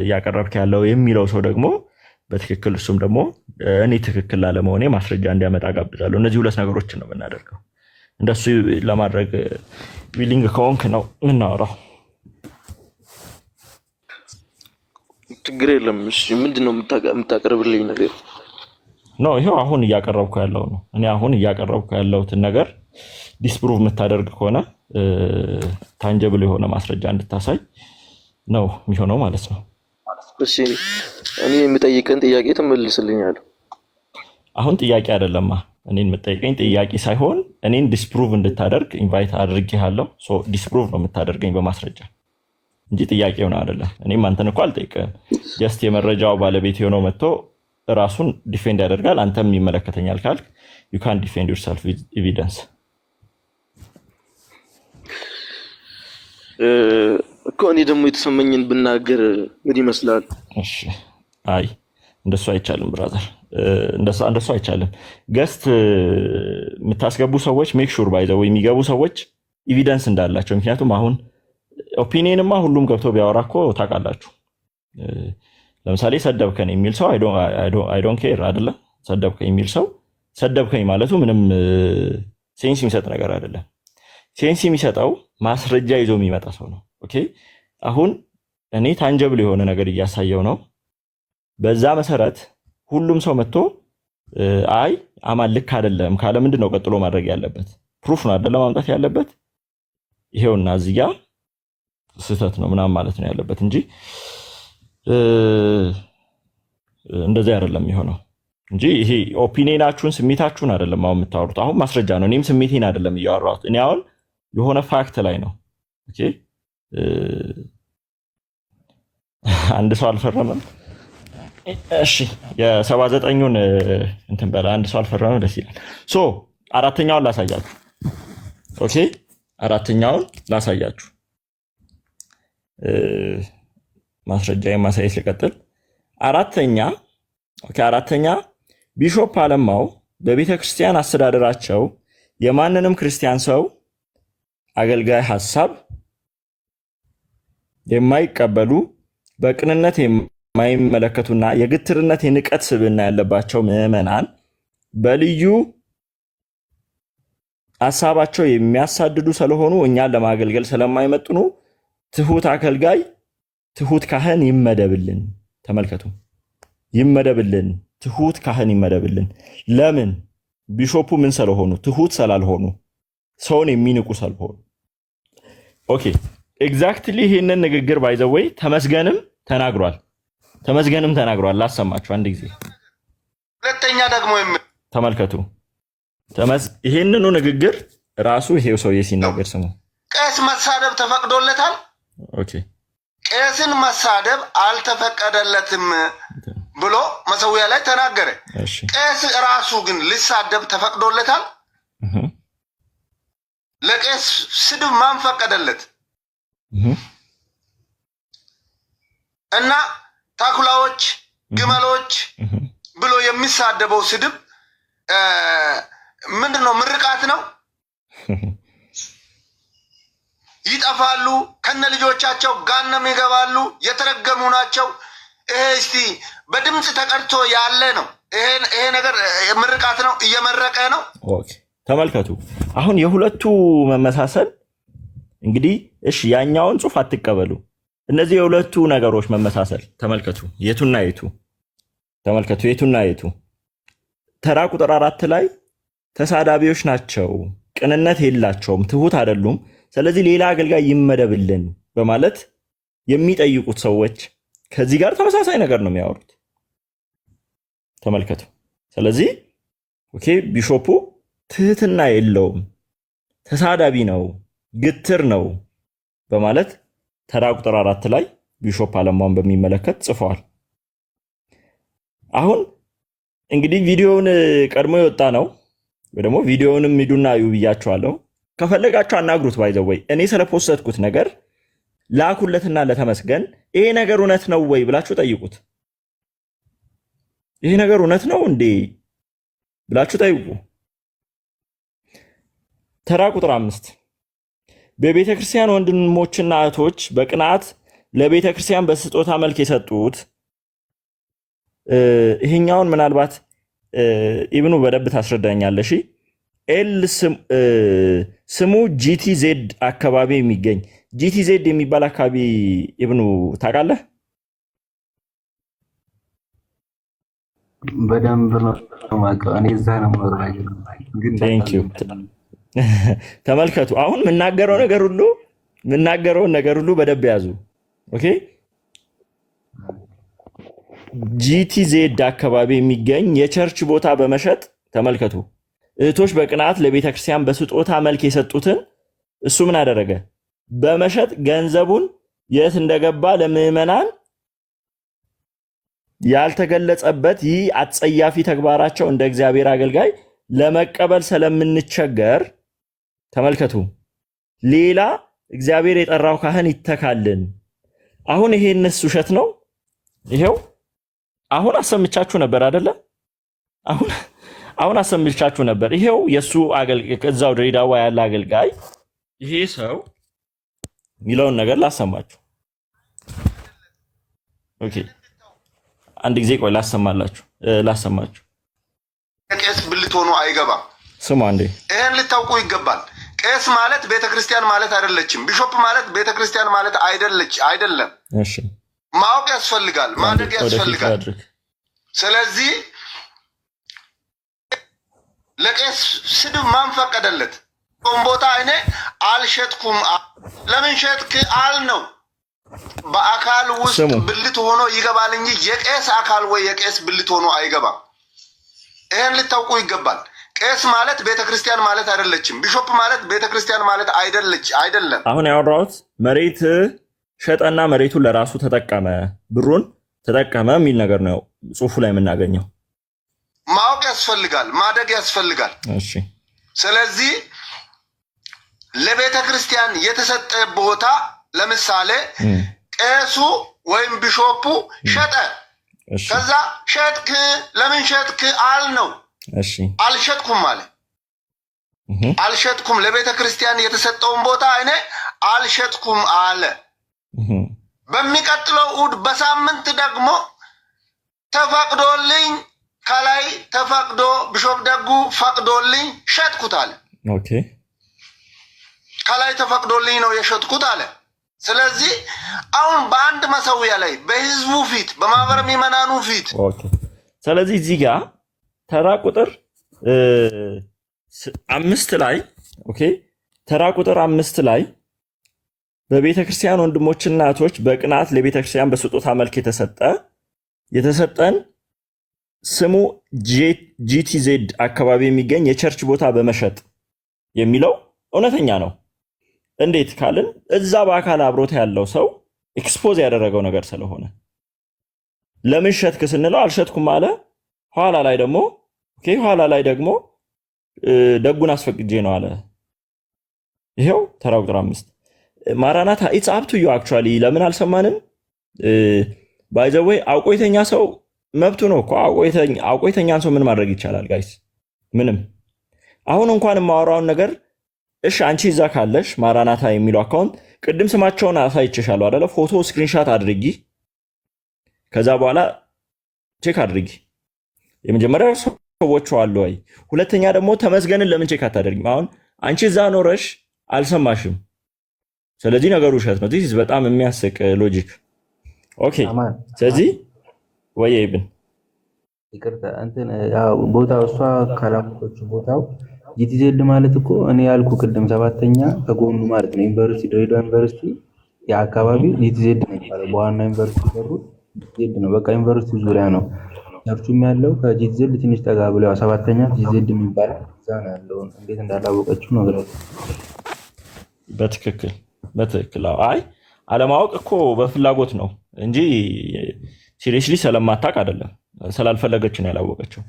ያቀረብክ ያለው የሚለው ሰው ደግሞ በትክክል እሱም ደግሞ እኔ ትክክል ላለመሆኔ ማስረጃ እንዲያመጣ ጋብዛለሁ። እነዚህ ሁለት ነገሮችን ነው የምናደርገው። እንደሱ ለማድረግ ዊሊንግ ከሆንክ ነው የምናወራው። ችግር የለም። እሺ ምንድነው የምታቀርብልኝ ነገር? ነው ይሄው አሁን እያቀረብኩ ያለው ነው። እኔ አሁን እያቀረብኩ ያለውትን ነገር ዲስፕሩቭ የምታደርግ ከሆነ ታንጀብል የሆነ ማስረጃ እንድታሳይ ነው የሚሆነው ማለት ነው። እሺ እኔ የምጠይቀን ጥያቄ ትመልስልኛለህ? አሁን ጥያቄ አይደለማ። እኔን የምጠይቀኝ ጥያቄ ሳይሆን እኔን ዲስፕሩቭ እንድታደርግ ኢንቫይት አድርጌሃለሁ። ዲስፕሩቭ ነው የምታደርገኝ በማስረጃ እንጂ ጥያቄ ሆነ አይደለም። እኔም አንተን እኮ አልጠይቅህም። ጀስት የመረጃው ባለቤት የሆነው መጥቶ ራሱን ዲፌንድ ያደርጋል። አንተም ይመለከተኛል ካልክ you can defend yourself with evidence። እኮ እኔ ደግሞ የተሰማኝን ብናገር ምን ይመስላል? እሺ አይ እንደሱ አይቻልም ብራዘር፣ እንደሱ አይቻልም። ገስት የምታስገቡ ሰዎች ሜክ ሹር ባይዘው የሚገቡ ሰዎች ኤቪደንስ እንዳላቸው። ምክንያቱም አሁን ኦፒኒየንማ ሁሉም ገብቶ ቢያወራ እኮ ታውቃላችሁ። ለምሳሌ ሰደብከኝ የሚል ሰው አይ ዶንት ኬር አይደለ? ሰደብከኝ የሚል ሰው ሰደብከኝ ማለቱ ምንም ሴንስ የሚሰጥ ነገር አይደለም። ሴንስ የሚሰጠው ማስረጃ ይዞ የሚመጣ ሰው ነው። ኦኬ አሁን እኔ ታንጀብል የሆነ ነገር እያሳየው ነው። በዛ መሰረት ሁሉም ሰው መጥቶ አይ አማን ልክ አይደለም ካለ ምንድነው ቀጥሎ ማድረግ ያለበት? ፕሩፍ ነው አይደለም ማምጣት ያለበት። ይሄውና እዚህ ጋር ስህተት ነው ምናምን ማለት ነው ያለበት እንጂ እንደዚህ አይደለም የሚሆነው እንጂ ይሄ ኦፒኒየናችሁን ስሜታችሁን አይደለም አሁን የምታወሩት። አሁን ማስረጃ ነው። እኔም ስሜቴን አይደለም እያወራሁት። እኔ አሁን የሆነ ፋክት ላይ ነው። ኦኬ አንድ ሰው አልፈረመም። እሺ የ79ን እንትን በላ አንድ ሰው አልፈረመም። ደስ ይላል። ሶ አራተኛውን ላሳያችሁ። ኦኬ አራተኛውን ላሳያችሁ። ማስረጃ የማሳየት ልቀጥል። አራተኛ ቢሾፕ አለማው በቤተ ክርስቲያን አስተዳደራቸው የማንንም ክርስቲያን ሰው አገልጋይ ሐሳብ የማይቀበሉ በቅንነት የማይመለከቱና የግትርነት የንቀት ስብዕና ያለባቸው ምዕመናን በልዩ ሐሳባቸው የሚያሳድዱ ስለሆኑ እኛን ለማገልገል ስለማይመጥኑ ትሁት አገልጋይ ትሁት ካህን ይመደብልን። ተመልከቱ፣ ይመደብልን፣ ትሁት ካህን ይመደብልን። ለምን? ቢሾፑ ምን ስለሆኑ? ትሁት ስላልሆኑ፣ ሰውን የሚንቁ ስለሆኑ። ኦኬ ኤግዛክትሊ ይሄንን ንግግር ባይዘወይ ተመስገንም ተናግሯል። ላሰማችሁ አንድ ጊዜ። ሁለተኛ ደግሞ ተመልከቱ፣ ይሄንኑ ንግግር ራሱ ይሄው ሰውዬ ሲናገር ስሙ። ቄስ መሳደብ ተፈቅዶለታል? ኦኬ ቄስን መሳደብ አልተፈቀደለትም ብሎ መሰዊያ ላይ ተናገረ። ቄስ ራሱ ግን ሊሳደብ ተፈቅዶለታል? ለቄስ ስድብ ማን ፈቀደለት? እና ተኩላዎች፣ ግመሎች ብሎ የሚሳደበው ስድብ ምንድነው? ምርቃት ነው? ይጠፋሉ፣ ከነ ልጆቻቸው ጋነም ይገባሉ፣ የተረገሙ ናቸው። ይሄ እስቲ በድምጽ ተቀድቶ ያለ ነው። ይሄ ነገር ምርቃት ነው፣ እየመረቀ ነው። ኦኬ ተመልከቱ። አሁን የሁለቱ መመሳሰል እንግዲህ እሺ፣ ያኛውን ጽሑፍ አትቀበሉ። እነዚህ የሁለቱ ነገሮች መመሳሰል ተመልከቱ። የቱና የቱ? ተመልከቱ፣ የቱና የቱ? ተራ ቁጥር 4 ላይ ተሳዳቢዎች ናቸው፣ ቅንነት የላቸውም፣ ትሁት አይደሉም፣ ስለዚህ ሌላ አገልጋይ ይመደብልን በማለት የሚጠይቁት ሰዎች ከዚህ ጋር ተመሳሳይ ነገር ነው የሚያወሩት። ተመልከቱ። ስለዚህ ኦኬ ቢሾፑ ትህትና የለውም፣ ተሳዳቢ ነው፣ ግትር ነው በማለት ተራ ቁጥር 4 ላይ ቢሾፕ አለማውን በሚመለከት ጽፈዋል። አሁን እንግዲህ ቪዲዮውን ቀድሞ የወጣ ነው ወይ ደግሞ ቪዲዮውንም ሂዱና እዩ ብያችኋለሁ። ከፈለጋችሁ አናግሩት። ባይዘወይ እኔ ስለፖስተትኩት ነገር ላኩለትና ለተመስገን ይሄ ነገር እውነት ነው ወይ ብላችሁ ጠይቁት። ይሄ ነገር እውነት ነው እንዴ ብላችሁ ጠይቁ። ተራ ቁጥር 5 በቤተ ክርስቲያን ወንድሞችና እህቶች በቅናት ለቤተ ክርስቲያን በስጦታ መልክ የሰጡት ይሄኛውን ምናልባት ኢብኑ በደብ ታስረዳኛለሽ። ኤል ስሙ ጂቲዜድ አካባቢ የሚገኝ ጂቲዜድ የሚባል አካባቢ ኢብኑ ታውቃለህ? በደንብ ነው ማውቀው። እኔ እዛ ነው የምኖረው። ቴንክ ዩ። ተመልከቱ። አሁን የምናገረውን ነገር ሁሉ በደብ ያዙ። ኦኬ ጂቲዜድ አካባቢ የሚገኝ የቸርች ቦታ በመሸጥ ተመልከቱ። እህቶች በቅናት ለቤተ ክርስቲያን በስጦታ መልክ የሰጡትን እሱ ምን አደረገ? በመሸጥ ገንዘቡን የት እንደገባ ለምዕመናን ያልተገለጸበት ይህ አጸያፊ ተግባራቸው እንደ እግዚአብሔር አገልጋይ ለመቀበል ስለምንቸገር ተመልከቱ፣ ሌላ እግዚአብሔር የጠራው ካህን ይተካልን። አሁን ይሄንስ ውሸት ነው። ይሄው አሁን አሰምቻችሁ ነበር አይደለ? አሁን አሰምቻችሁ ነበር። ይሄው የሱ አገልጋይ እዛው ድሬዳዋ ያለ አገልጋይ ይሄ ሰው ሚለውን ነገር ላሰማችሁ። ኦኬ አንድ ጊዜ ቆይ ላሰማችሁ። ቄስ ብልት ሆኖ አይገባም። ስሙ አንዴ፣ ይሄን ልታውቁ ይገባል። ቄስ ማለት ቤተክርስቲያን ማለት አይደለችም። ቢሾፕ ማለት ቤተክርስቲያን ማለት አይደለም። እሺ ማወቅ ያስፈልጋል፣ ማድረግ ያስፈልጋል። ስለዚህ ለቄስ ስድብ ማን ፈቀደለት? ቦታ እኔ አልሸጥኩም። ለምን ሸጥክ አል ነው በአካል ውስጥ ብልት ሆኖ ይገባል እንጂ የቄስ አካል ወይ የቄስ ብልት ሆኖ አይገባም። ይሄን ልታውቁ ይገባል። ቄስ ማለት ቤተክርስቲያን ማለት አይደለችም። ቢሾፕ ማለት ቤተክርስቲያን ማለት አይደለም። አሁን ያወራሁት መሬት ሸጠና መሬቱን ለራሱ ተጠቀመ፣ ብሩን ተጠቀመ የሚል ነገር ነው ጽሁፉ ላይ የምናገኘው። ማወቅ ያስፈልጋል፣ ማደግ ያስፈልጋል። እሺ፣ ስለዚህ ለቤተክርስቲያን የተሰጠ ቦታ ለምሳሌ ቄሱ ወይም ቢሾፑ ሸጠ። ከዛ ሸጥክ፣ ለምን ሸጥክ አልነው። እሺ፣ አልሸጥኩም አለ። አልሸጥኩም፣ ለቤተ ክርስቲያን የተሰጠውን ቦታ እኔ አልሸጥኩም አለ። በሚቀጥለው እሑድ በሳምንት ደግሞ ተፈቅዶልኝ፣ ከላይ ተፈቅዶ ቢሾፕ ደጉ ፈቅዶልኝ ሸጥኩት አለ። ኦኬ፣ ከላይ ተፈቅዶልኝ ነው የሸጥኩት አለ። ስለዚህ አሁን በአንድ መሰዊያ ላይ በህዝቡ ፊት በማህበረ ምዕመናኑ ፊት ኦኬ። ስለዚህ እዚህ ጋር ተራ ቁጥር 5 ላይ ኦኬ፣ ተራ ቁጥር 5 ላይ በቤተ ክርስቲያን ወንድሞችና እህቶች በቅናት ለቤተ ክርስቲያን በስጦታ መልክ የተሰጠን ስሙ ጂቲዜድ አካባቢ የሚገኝ የቸርች ቦታ በመሸጥ የሚለው እውነተኛ ነው። እንዴት ካልን እዛ በአካል አብሮት ያለው ሰው ኤክስፖዝ ያደረገው ነገር ስለሆነ ለምን ሸጥክ ስንለው አልሸጥኩም አለ። ኋላ ላይ ደግሞ ደጉን አስፈቅጄ ነው አለ። ይሄው ተራ ቁጥር 5 ማራናታ ኢትስ አፕ ቱ ዩ አክቹአሊ። ለምን አልሰማንም? ባይ ዘ ዌይ አውቆ የተኛ ሰው መብቱ ነው እኮ። አውቆ የተኛን ሰው ምን ማድረግ ይቻላል ጋይስ? ምንም። አሁን እንኳን የማወራውን ነገር እሺ፣ አንቺ እዛ ካለሽ ማራናታ የሚለው አካውንት ቅድም ስማቸውን አሳይቼሻለሁ አይደለ? ፎቶ ስክሪንሻት አድርጊ፣ ከዛ በኋላ ቼክ አድርጊ። የመጀመሪያ ሰዎች አሉ ወይ? ሁለተኛ ደግሞ ተመስገንን ለምን ቼክ አታደርጊም? አሁን አንቺ እዛ ኖረሽ አልሰማሽም። ስለዚህ ነገሩ ውሸት ነው። ዲስ በጣም የሚያስቅ ሎጂክ። ኦኬ፣ ስለዚህ ወይ ይብን ይቅርታ እንትን ቦታው እሷ ካላመቆች ቦታው ጂቲዜድ ማለት እኮ እኔ ያልኩ ቅድም 7ኛ ከጎኑ ማለት ነው ዩኒቨርሲቲ ድሬዳዋ ዩኒቨርሲቲ የአካባቢው ጂቲዜድ ነው የሚባለው። በዋና ዩኒቨርሲቲ በሩ ጂቲዜድ ነው። በቃ ዩኒቨርሲቲ ዙሪያ ነው ቸርቹም ያለው። ከጂቲዜድ ትንሽ ጠጋ ብሎ 7ኛ ጂቲዜድ የሚባለው እዛ ነው ያለው። እንዴት እንዳላወቀችው ነው ግራ። በትክክል አይ አለማወቅ እኮ በፍላጎት ነው እንጂ ሲሪየስሊ ስለማታውቅ አይደለም። ስላልፈለገች ነው ያላወቀችው።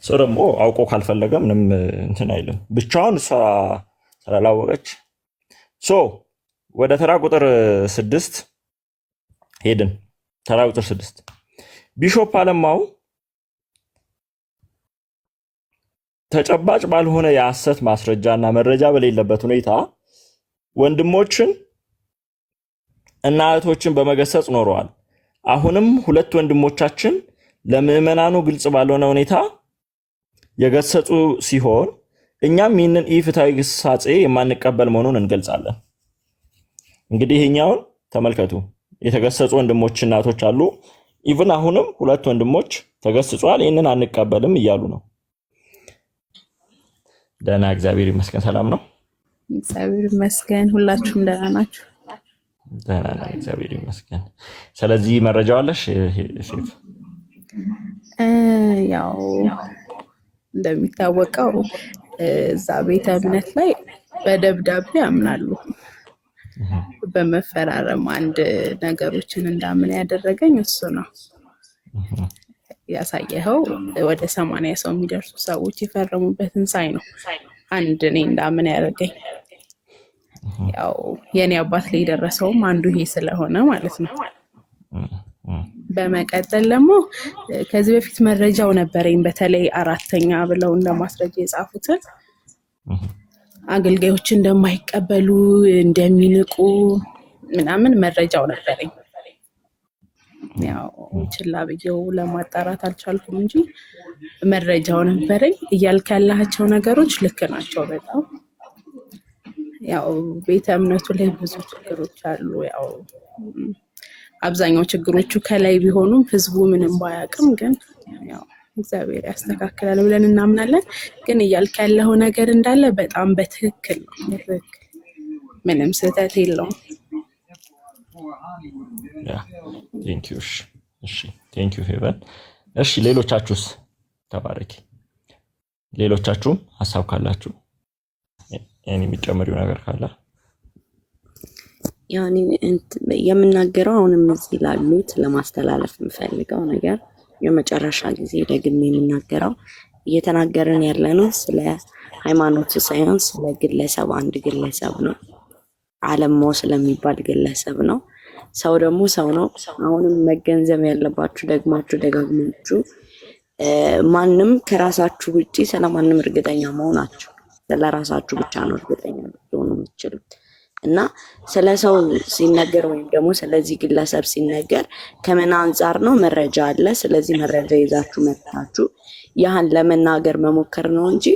ሰው ደግሞ አውቆ ካልፈለገ ምንም እንትን አይልም። ብቻውን እሷ ስላላወቀች ወደ ተራ ቁጥር 6 ሄድን። ተራ ቁጥር 6 ቢሾፕ አለማው ተጨባጭ ባልሆነ የሐሰት ማስረጃና መረጃ በሌለበት ሁኔታ ወንድሞችን እና እህቶችን በመገሰጽ ኖረዋል። አሁንም ሁለት ወንድሞቻችን ለምዕመናኑ ግልጽ ባልሆነ ሁኔታ የገሰጹ ሲሆን እኛም ይህንን ኢፍትሐዊ ግሳጼ የማንቀበል መሆኑን እንገልጻለን። እንግዲህ ይሄኛውን ተመልከቱ። የተገሰጹ ወንድሞችና እናቶች አሉ። ኢቭን አሁንም ሁለት ወንድሞች ተገስጿል። ይህንን አንቀበልም እያሉ ነው። ደህና፣ እግዚአብሔር ይመስገን። ሰላም ነው፣ እግዚአብሔር ይመስገን። ሁላችሁም ደህና ናችሁ? ደህና ነን፣ እግዚአብሔር ይመስገን። ስለዚህ መረጃው አለሽ ሴት? ያው እንደሚታወቀው እዛ ቤተ እምነት ላይ በደብዳቤ ያምናሉ። በመፈራረም አንድ ነገሮችን እንዳምን ያደረገኝ እሱ ነው። ያሳየኸው ወደ 80 ሰው የሚደርሱ ሰዎች የፈረሙበትን ሳይ ነው አንድ እኔ እንዳምን ያደረገኝ። ያው የኔ አባት ላይ የደረሰውም አንዱ ይሄ ስለሆነ ማለት ነው። በመቀጠል ደግሞ ከዚህ በፊት መረጃው ነበረኝ። በተለይ 4ኛ ብለው እንደማስረጃ የጻፉትን አገልጋዮች እንደማይቀበሉ እንደሚንቁ ምናምን መረጃው ነበረኝ። ያው ችላ ብዬው ለማጣራት አልቻልኩም እንጂ መረጃው ነበረኝ። እያልክ ያላቸው ነገሮች ልክ ናቸው በጣም። ያው ቤተ እምነቱ ላይ ብዙ ችግሮች አሉ። ያው አብዛኛው ችግሮቹ ከላይ ቢሆኑም ህዝቡ ምንም ባያውቅም ግን ያው እግዚአብሔር ያስተካክላል ብለን እናምናለን። ግን እያልክ ያለው ነገር እንዳለ በጣም በትክክል ነው። ምንም ስህተት የለውም። ያ ቴንክ ዩ። እሺ ቴንክ ዩ ሄቨን። እሺ ሌሎቻችሁስ? ተባረኪ። ሌሎቻችሁም ሀሳብ ካላችሁ እኔ የሚጨምሪው ነገር ካለ ያኔ የምናገረው አሁንም እዚህ ላሉት ለማስተላለፍ የምፈልገው ነገር የመጨረሻ ጊዜ ደግሜ የምናገረው እየተናገርን ያለነው ስለ ሃይማኖት ሳይሆን ስለ ግለሰብ፣ አንድ ግለሰብ ነው። አለሞ ስለሚባል ግለሰብ ነው። ሰው ደግሞ ሰው ነው። አሁንም መገንዘብ ያለባችሁ ደጋግማችሁ ማንም ከራሳችሁ ውጪ ስለማንም እርግጠኛ መሆናችሁ ስለራሳችሁ ብቻ ነው እርግጠኛ ልትሆኑ የምትችሉት። እና ስለ ሰው ሲነገር ወይም ደግሞ ስለዚህ ግለሰብ ሲነገር ከምን አንጻር ነው? መረጃ አለ። ስለዚህ መረጃ ይዛችሁ መጥታችሁ ያህን ለመናገር መሞከር ነው እንጂ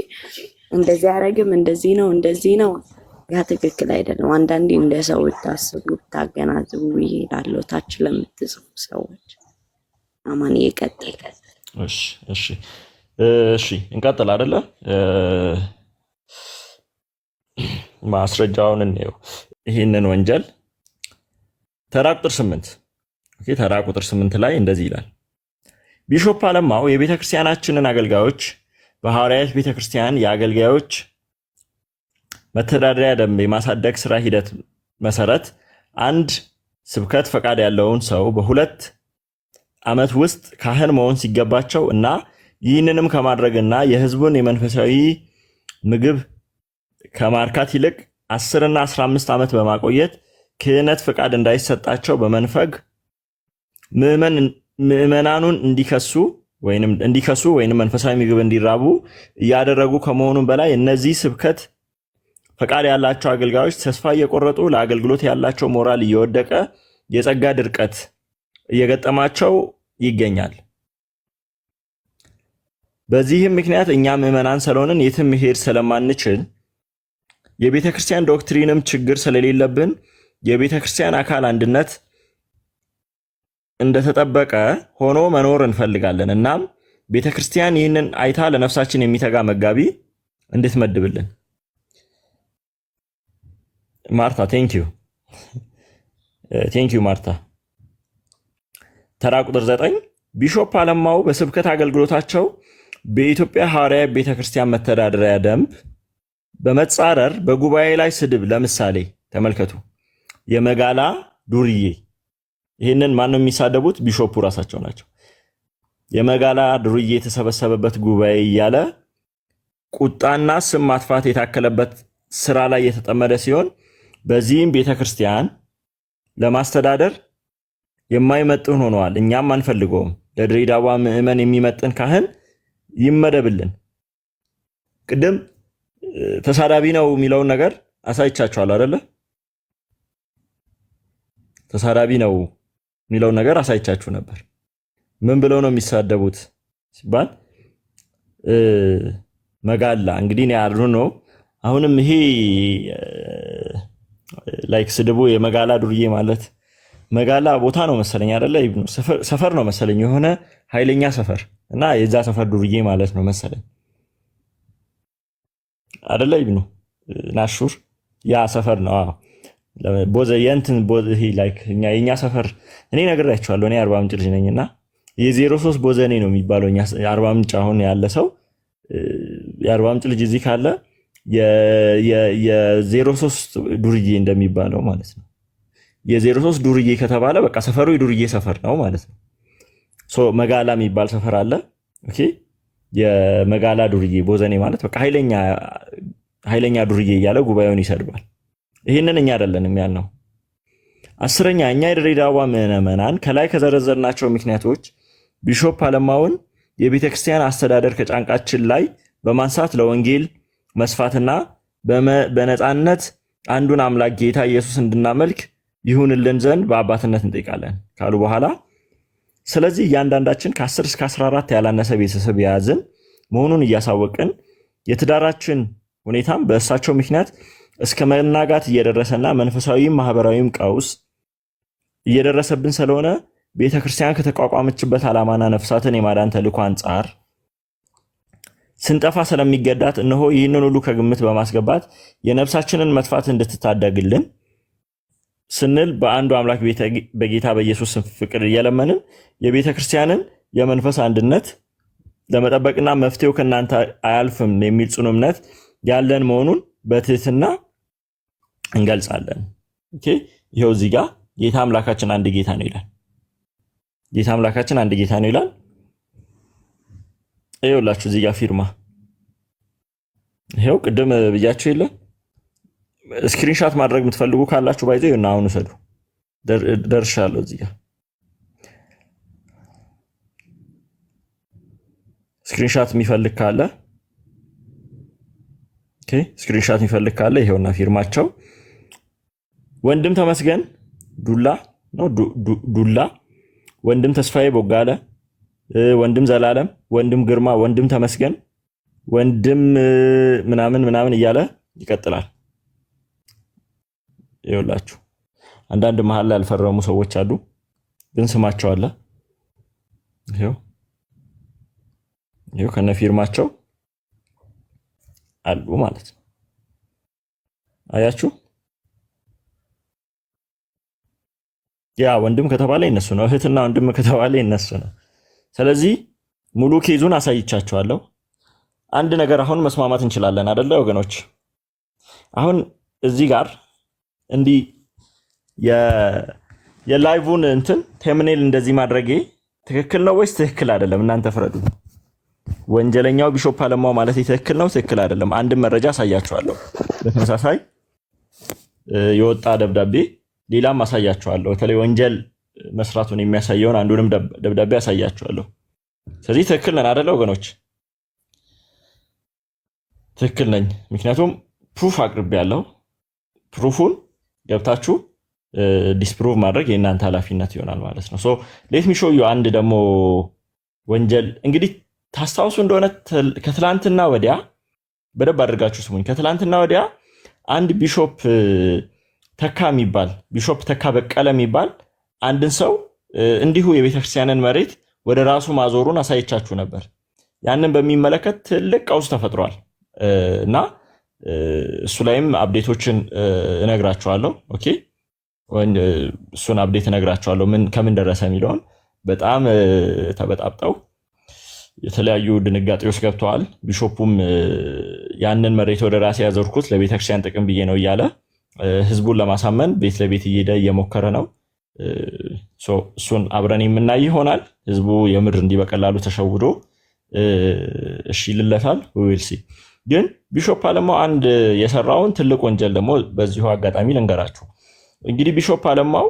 እንደዚህ አያረግም፣ እንደዚህ ነው ያ ትክክል አይደለም። አንዳንዴ እንደ ሰው ታስቡ ታገናዝቡ ይሄዳሉ። ታች ለምትጽፉ ሰዎች አማን ይቀጥል። እሺ እንቀጥል አይደለ? ማስረጃውን እንየው። ይህንን ወንጀል ተራ ቁጥር 8 ላይ እንደዚህ ይላል። ቢሾፕ አለማው የቤተ ክርስቲያናችንን አገልጋዮች በሐዋርያት ቤተ ክርስቲያን የአገልጋዮች መተዳደሪያ ደንብ የማሳደግ ስራ ሂደት መሰረት አንድ ስብከት ፈቃድ ያለውን ሰው በ2 ዓመት ውስጥ ካህን መሆን ሲገባቸው እና ይህንንም ከማድረግና የህዝቡን የመንፈሳዊ ምግብ ከማርካት ይልቅ 10 እና 15 ዓመት በማቆየት ክህነት ፈቃድ እንዳይሰጣቸው በመንፈግ ምዕመናኑን እንዲከሱ ወይንም መንፈሳዊ ምግብ እንዲራቡ እያደረጉ ከመሆኑም በላይ እነዚህ ስብከት ፈቃድ ያላቸው አገልጋዮች ተስፋ እየቆረጡ ለአገልግሎት ያላቸው ሞራል እየወደቀ የጸጋ ድርቀት እየገጠማቸው ይገኛል። በዚህም ምክንያት እኛ ምዕመናን ስለሆንን የትም መሄድ ስለማንችል የቤተ ክርስቲያን ዶክትሪንም ችግር ስለሌለብን የቤተ ክርስቲያን አካል አንድነት እንደተጠበቀ ሆኖ መኖር እንፈልጋለን። እናም ቤተ ክርስቲያን ይህንን አይታ ለነፍሳችን የሚተጋ መጋቢ እንድትመድብልን። ማርታ ቴንክ ዩ ማርታ። ተራ ቁጥር 9 ቢሾፕ አለማው በስብከት አገልግሎታቸው በኢትዮጵያ ሐዋርያት ቤተክርስቲያን መተዳደሪያ ደንብ በመጻረር በጉባኤ ላይ ስድብ፣ ለምሳሌ ተመልከቱ፣ የመጋላ ዱርዬ። ይህንን ማን ነው የሚሳደቡት? ቢሾፑ ራሳቸው ናቸው። የመጋላ ዱርዬ የተሰበሰበበት ጉባኤ እያለ ቁጣና ስም ማጥፋት የታከለበት ስራ ላይ የተጠመደ ሲሆን በዚህም ቤተክርስቲያን ለማስተዳደር የማይመጥን ሆነዋል። እኛም አንፈልገውም። ለድሬዳዋ ምዕመን የሚመጥን ካህን ይመደብልን። ቅድም ተሳዳቢ ነው የሚለውን ነገር አሳይቻችኋለሁ አይደለ? ተሳዳቢ ነው የሚለውን ነገር አሳይቻችሁ ነበር። ምን ብለው ነው የሚሳደቡት ሲባል መጋላ። እንግዲህ ነው ያድሩ ነው። አሁንም ይሄ ላይክ ስድቡ የመጋላ ዱርዬ ማለት መጋላ ቦታ ነው መሰለኝ አይደለ? ሰፈር ነው መሰለኝ፣ የሆነ ኃይለኛ ሰፈር እና የዛ ሰፈር ዱርዬ ማለት ነው መሰለኝ አይደለ? ይብኑ ናሹር ያ ሰፈር ነው። አዎ ቦዘ የንትን ቦዘ ይሄ ላይክ የኛ ሰፈር እኔ ነግራችኋለሁ። እኔ 40 ምንጭ ልጅ ነኝና የ03 ቦዘኔ ነው የሚባለው። እኛ 40 ምንጭ አሁን ያለ ሰው የ40 ምንጭ ልጅ እዚህ ካለ የ03 ዱርዬ እንደሚባለው ማለት ነው። የ03 ዱርዬ ከተባለ በቃ ሰፈሩ የዱርዬ ሰፈር ነው ማለት ነው። ሶ መጋላ የሚባል ሰፈር አለ። ኦኬ የመጋላ ዱርዬ ቦዘኔ ማለት በቃ ኃይለኛ ዱርዬ እያለ ጉባኤውን ይሰድባል። ይህንን እኛ አይደለንም ያልነው። 10ኛ እኛ የድሬዳዋ ምዕመናን ከላይ ከዘረዘርናቸው ምክንያቶች ቢሾፕ አለማውን የቤተ ክርስቲያን አስተዳደር ከጫንቃችን ላይ በማንሳት ለወንጌል መስፋትና በነፃነት አንዱን አምላክ ጌታ ኢየሱስ እንድናመልክ ይሁንልን ዘንድ በአባትነት እንጠይቃለን ካሉ በኋላ ስለዚህ እያንዳንዳችን ከ10 እስከ 14 ያላነሰ ቤተሰብ የያዝን መሆኑን እያሳወቅን የትዳራችን ሁኔታም በእሳቸው ምክንያት እስከ መናጋት እየደረሰና መንፈሳዊም ማህበራዊም ቀውስ እየደረሰብን ስለሆነ ቤተክርስቲያን ከተቋቋመችበት ዓላማና ነፍሳትን የማዳን ተልዕኮ አንጻር ስንጠፋ ስለሚገዳት እነሆ ይህንን ሁሉ ከግምት በማስገባት የነፍሳችንን መጥፋት እንድትታደግልን ስንል በአንዱ አምላክ በጌታ በኢየሱስ ፍቅር እየለመንን የቤተ ክርስቲያንን የመንፈስ አንድነት ለመጠበቅና መፍትሄው ከእናንተ አያልፍም የሚል ጽኑ እምነት ያለን መሆኑን በትህትና እንገልጻለን። ኦኬ፣ ይሄው እዚህ ጋር ጌታ አምላካችን አንድ ጌታ ነው ይላል። ጌታ አምላካችን አንድ ጌታ ነው ይላል። ይኸውላችሁ እዚህ ጋር ፊርማ ይሄው ቅድም ብያችሁ የለ ስክሪንሻት ማድረግ የምትፈልጉ ካላችሁ ባይዘው እና አሁን ሰዱ ደርሻለሁ። እዚህ ጋር ስክሪንሻት የሚፈልግ ካለ ኦኬ፣ ስክሪንሻት የሚፈልግ ካለ ይሄውና ፊርማቸው ወንድም ተመስገን ዱላ ነው ዱላ፣ ወንድም ተስፋዬ ቦጋለ፣ ወንድም ዘላለም፣ ወንድም ግርማ፣ ወንድም ተመስገን፣ ወንድም ምናምን ምናምን እያለ ይቀጥላል። ይኸውላችሁ አንዳንድ መሀል ላይ ያልፈረሙ ሰዎች አሉ፣ ግን ስማቸው አለ። ይሄው ከነ ፊርማቸው አሉ ማለት ነው። አያችሁ፣ ያ ወንድም ከተባለ እነሱ ነው፣ እህትና ወንድም ከተባለ እነሱ ነው። ስለዚህ ሙሉ ኬዙን አሳይቻችኋለሁ። አንድ ነገር አሁን መስማማት እንችላለን አይደለ ወገኖች? አሁን እዚህ ጋር እንዲህ የላይቭን እንትን ቴምኔል እንደዚህ ማድረጌ ትክክል ነው ወይስ ትክክል አይደለም? እናንተ ፍረዱ። ወንጀለኛው ቢሾፕ አለማው ማለት ትክክል ነው ትክክል አይደለም? አንድ መረጃ አሳያችኋለሁ። በተመሳሳይ የወጣ ደብዳቤ ሌላም አሳያችኋለሁ። በተለይ ወንጀል መስራቱን የሚያሳየውን አንዱንም ደብዳቤ አሳያችኋለሁ። ስለዚህ ትክክል ነን አይደለ ወገኖች? ትክክል ነኝ፣ ምክንያቱም ፕሩፍ አቅርቤያለሁ። ፕሩፉን ገብታችሁ ዲስፕሩቭ ማድረግ የእናንተ ኃላፊነት ይሆናል ማለት ነው። ሶ ሌት ሚ ሾው ዩ አንድ ደግሞ ወንጀል እንግዲህ ታስታውሱ እንደሆነ ከትላንትና ወዲያ በደንብ አድርጋችሁ ስሙኝ። ከትላንትና ወዲያ አንድ ቢሾፕ ተካ የሚባል ቢሾፕ ተካ በቀለ የሚባል አንድን ሰው እንዲሁ የቤተክርስቲያንን መሬት ወደ ራሱ ማዞሩን አሳይቻችሁ ነበር። ያንን በሚመለከት ትልቅ ቀውስ ተፈጥሯል እና እሱ ላይም አፕዴቶችን እነግራችኋለሁ። ኦኬ፣ እሱን አፕዴት እነግራችኋለሁ ከምን ደረሰ የሚለውን። በጣም ተበጣብጠው የተለያዩ ድንጋጤዎች ገብተዋል። ቢሾፑም ያንን መሬት ወደ ራሴ ያዞርኩት ለቤተክርስቲያን ጥቅም ብዬ ነው እያለ ህዝቡን ለማሳመን ቤት ለቤት እየሄደ እየሞከረ ነው። እሱን አብረን የምናይ ይሆናል። ህዝቡ የምር እንዲህ በቀላሉ ተሸውዶ እሺ ይልለታል ዊል ሲ። ግን ቢሾፕ አለማው አንድ የሰራውን ትልቅ ወንጀል ደግሞ በዚሁ አጋጣሚ ልንገራችሁ። እንግዲህ ቢሾፕ አለማው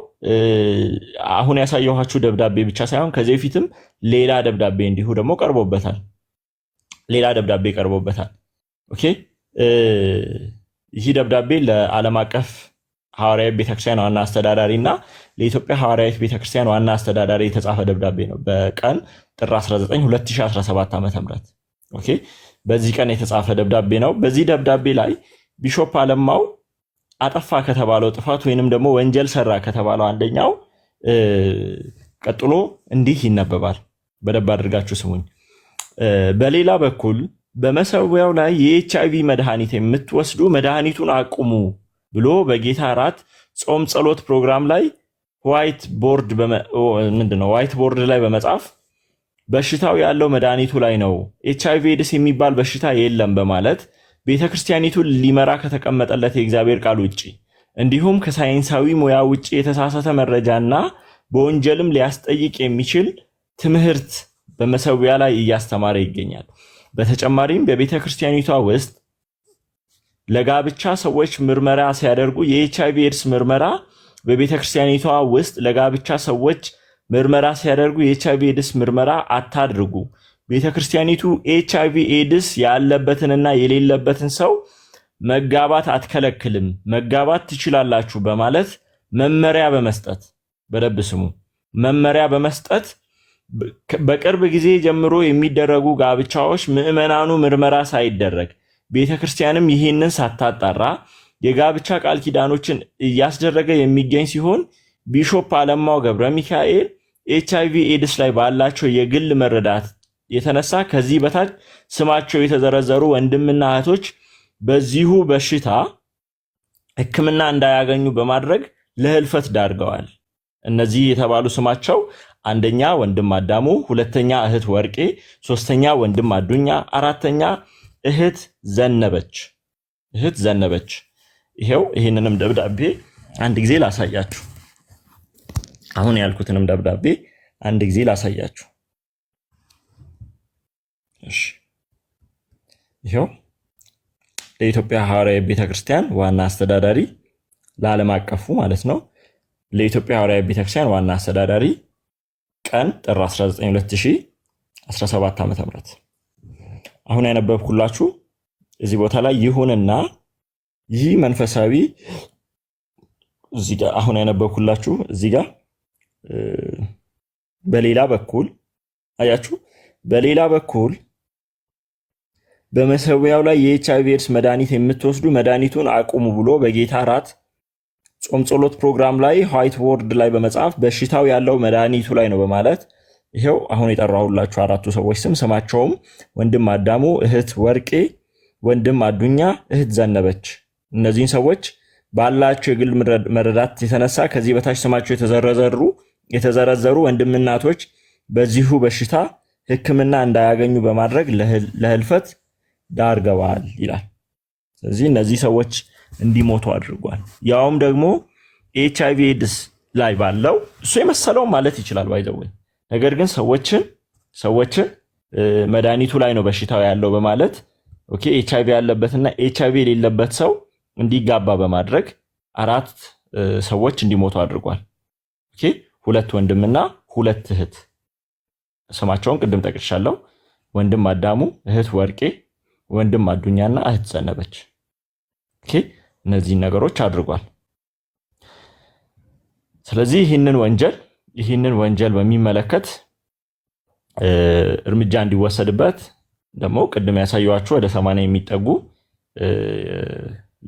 አሁን ያሳየኋችሁ ደብዳቤ ብቻ ሳይሆን ከዚህ በፊትም ሌላ ደብዳቤ እንዲሁ ደግሞ ቀርቦበታል። ኦኬ፣ ይህ ደብዳቤ ለዓለም አቀፍ ሐዋርያዊ ቤተክርስቲያን ዋና አስተዳዳሪ እና ለኢትዮጵያ ሐዋርያዊት ቤተክርስቲያን ዋና አስተዳዳሪ የተጻፈ ደብዳቤ ነው። በቀን ጥር 19 2017 ዓ.ም ኦኬ፣ በዚህ ቀን የተጻፈ ደብዳቤ ነው። በዚህ ደብዳቤ ላይ ቢሾፕ አለማው አጠፋ ከተባለው ጥፋት ወይንም ደግሞ ወንጀል ሰራ ከተባለው አንደኛው ቀጥሎ እንዲህ ይነበባል። በደንብ አድርጋችሁ ስሙኝ። በሌላ በኩል በመሰዊያው ላይ የኤችአይቪ መድኃኒት የምትወስዱ መድኃኒቱን አቁሙ ብሎ በጌታ እራት ጾም ጸሎት ፕሮግራም ላይ ዋይት ቦርድ ላይ በመጻፍ በሽታው ያለው መድኃኒቱ ላይ ነው፣ ኤችአይቪ ኤድስ የሚባል በሽታ የለም በማለት ቤተክርስቲያኒቱን ሊመራ ከተቀመጠለት የእግዚአብሔር ቃል ውጪ እንዲሁም ከሳይንሳዊ ሙያ ውጪ የተሳሳተ መረጃና በወንጀልም ሊያስጠይቅ የሚችል ትምህርት በመሰዊያ ላይ እያስተማረ ይገኛል። በተጨማሪም በቤተክርስቲያኒቷ ውስጥ ለጋብቻ ሰዎች ምርመራ ሲያደርጉ የኤችአይቪ ኤድስ ምርመራ በቤተክርስቲያኒቷ ውስጥ ለጋብቻ ሰዎች ምርመራ ሲያደርጉ የኤችአይቪ ኤድስ ምርመራ አታድርጉ። ቤተክርስቲያኒቱ ኤችአይቪ ኤድስ ያለበትንና የሌለበትን ሰው መጋባት አትከለክልም፣ መጋባት ትችላላችሁ በማለት መመሪያ በመስጠት በደብ ስሙ መመሪያ በመስጠት በቅርብ ጊዜ ጀምሮ የሚደረጉ ጋብቻዎች ምዕመናኑ ምርመራ ሳይደረግ ቤተክርስቲያንም ይህንን ሳታጣራ የጋብቻ ቃል ኪዳኖችን እያስደረገ የሚገኝ ሲሆን ቢሾፕ አለማው ገብረ ሚካኤል ኤችአይቪ ኤድስ ላይ ባላቸው የግል መረዳት የተነሳ ከዚህ በታች ስማቸው የተዘረዘሩ ወንድምና እህቶች በዚሁ በሽታ ሕክምና እንዳያገኙ በማድረግ ለህልፈት ዳርገዋል። እነዚህ የተባሉ ስማቸው አንደኛ ወንድም አዳሙ፣ ሁለተኛ እህት ወርቄ፣ ሶስተኛ ወንድም አዱኛ፣ አራተኛ እህት ዘነበች። ይሄው ይህንንም ደብዳቤ አንድ ጊዜ ላሳያችሁ። አሁን ያልኩትንም ደብዳቤ አንድ ጊዜ ላሳያችሁ። እሺ ይሄው ለኢትዮጵያ ሐዋርያዊ ቤተክርስቲያን ዋና አስተዳዳሪ ለዓለም አቀፉ ማለት ነው። ለኢትዮጵያ ሐዋርያዊ ቤተክርስቲያን ዋና አስተዳዳሪ ቀን ጥር 19 2017 ዓ.ም አሁን ያነበብኩላችሁ እዚህ ቦታ ላይ ይሁንና ይህ መንፈሳዊ እዚህ ጋር አሁን ያነበብኩላችሁ እዚህ ጋር በሌላ በኩል አያችሁ፣ በሌላ በኩል በመሰዊያው ላይ የኤችአይቪ ኤድስ መድኃኒት የምትወስዱ መድኃኒቱን አቁሙ ብሎ በጌታ ራት ጾም ጸሎት ፕሮግራም ላይ ዋይት ቦርድ ላይ በመጻፍ በሽታው ያለው መድኃኒቱ ላይ ነው በማለት ይሄው አሁን የጠራሁላችሁ አራቱ ሰዎች ስማቸውም ወንድም አዳሙ፣ እህት ወርቄ፣ ወንድም አዱኛ፣ እህት ዘነበች። እነዚህን ሰዎች ባላቸው የግል መረዳት የተነሳ ከዚህ በታች ስማቸው የተዘረዘሩ ወንድምናቶች በዚሁ በሽታ ሕክምና እንዳያገኙ በማድረግ ለህልፈት ዳርገዋል ይላል። ስለዚህ እነዚህ ሰዎች እንዲሞቱ አድርጓል። ያውም ደግሞ ኤችአይቪ ኤድስ ላይ ባለው እሱ የመሰለው ማለት ይችላል ባይዘው፣ ነገር ግን ሰዎችን መድኃኒቱ ላይ ነው በሽታው ያለው በማለት ኦኬ ኤችአይቪ ያለበትና ኤችአይቪ የሌለበት ሰው እንዲጋባ በማድረግ አራት ሰዎች እንዲሞቱ አድርጓል። ኦኬ ሁለት ወንድምና ሁለት እህት ስማቸውን ቅድም ጠቅሻለሁ። ወንድም አዳሙ፣ እህት ወርቄ፣ ወንድም አዱኛና እህት ዘነበች። ኦኬ እነዚህ ነገሮች አድርጓል። ስለዚህ ይህንን ወንጀል በሚመለከት እርምጃ እንዲወሰድበት ደግሞ ቅድም ያሳየኋችሁ ወደ 80 የሚጠጉ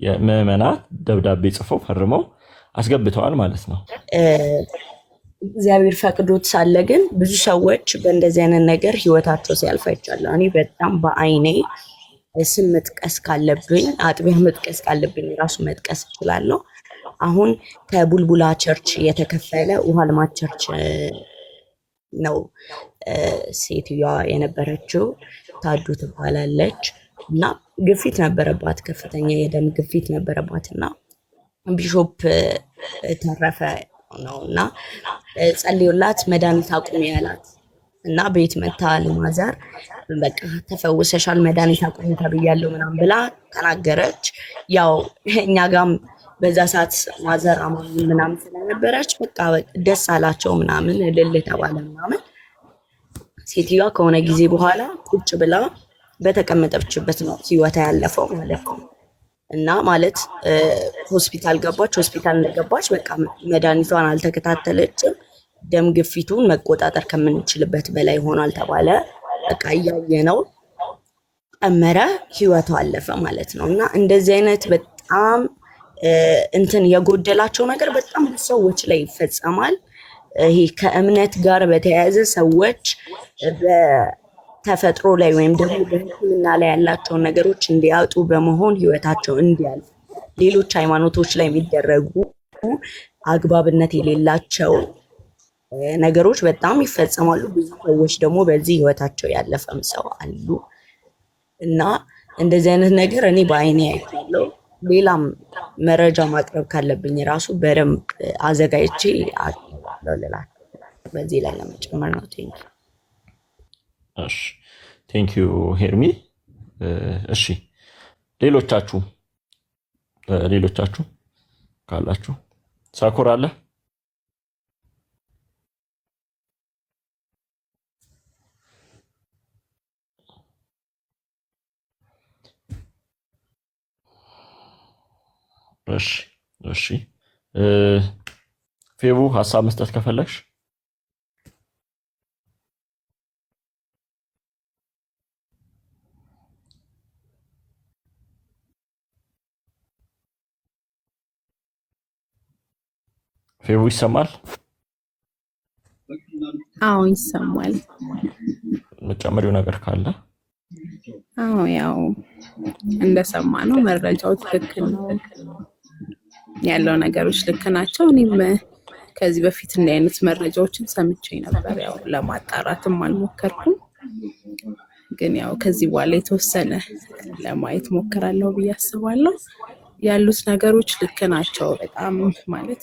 የምዕመናት ደብዳቤ ጽፈው ፈርመው አስገብተዋል ማለት ነው። እግዚአብሔር ፈቅዶት ሳለ ግን ብዙ ሰዎች በእንደዚህ አይነት ነገር ህይወታቸው ሲያልፍ አይቻለሁ። እኔ በጣም በአይኔ ስም መጥቀስ ካለብኝ አጥቢያ መጥቀስ ካለብኝ ራሱ መጥቀስ እችላለሁ። አሁን ከቡልቡላ ቸርች የተከፈለ ውሃ ልማት ቸርች ነው ሴትዮዋ የነበረችው፣ ታዱ ትባላለች እና ግፊት ነበረባት፣ ከፍተኛ የደም ግፊት ነበረባት እና ቢሾፕ ተረፈ ነው እና ጸልዩላት መድኃኒት አቁሚ ያላት እና ቤት መታ ለማዘር በቃ ተፈውሰሻል መድኃኒት አቁሚ ተብያለሁ ምናምን ብላ ተናገረች። ያው እኛ ጋም በዛ ሰዓት ማዘር አማኝ ምናምን ስለነበረች በቃ ደስ አላቸው ምናምን እልል ተባለ ምናምን። ሴትዮዋ ከሆነ ጊዜ በኋላ ቁጭ ብላ በተቀመጠችበት ነው ህይወታ ያለፈው ማለት ነው። እና ማለት ሆስፒታል ገባች። ሆስፒታል እንደገባች በቃ መድኃኒቷን አልተከታተለችም። ደም ግፊቱን መቆጣጠር ከምንችልበት በላይ ሆኗል ተባለ። በቃ እያየ ነው ጨመረ፣ ህይወቷ አለፈ ማለት ነው። እና እንደዚህ አይነት በጣም እንትን የጎደላቸው ነገር በጣም ብዙ ሰዎች ላይ ይፈጸማል። ይሄ ከእምነት ጋር በተያያዘ ሰዎች በተፈጥሮ ላይ ወይም ደግሞ በሕክምና ላይ ያላቸውን ነገሮች እንዲያጡ በመሆን ህይወታቸው እንዲያልፍ ሌሎች ሃይማኖቶች ላይ የሚደረጉ አግባብነት የሌላቸው ነገሮች በጣም ይፈጸማሉ። ብዙ ሰዎች ደግሞ በዚህ ህይወታቸው ያለፈም ሰው አሉ እና እንደዚህ አይነት ነገር እኔ በአይኔ አይቻለሁ። ሌላም መረጃ ማቅረብ ካለብኝ ራሱ በደንብ አዘጋጅቼ አቀርባለሁ ልላችሁ በዚህ ላይ ለመጨመር ነው። እሺ ቴንክ ዩ ሄርሚ። እሺ ሌሎቻችሁ ካላችሁ ሳኮር አለ? እሺ ፌቡ ሀሳብ መስጠት ከፈለግሽ ፌቡ ይሰማል? አዎ ይሰማል። የምትጨምሪው ነገር ካለ? አዎ ያው እንደሰማ ነው መረጃው ትክክል ነው ያለው ነገሮች ልክ ናቸው። እኔም ከዚህ በፊት እንዲህ አይነት መረጃዎችን ሰምቼ ነበር። ያው ለማጣራትም አልሞከርኩም፣ ግን ያው ከዚህ በኋላ የተወሰነ ለማየት ሞክራለሁ ብዬ አስባለሁ። ያሉት ነገሮች ልክ ናቸው በጣም ማለት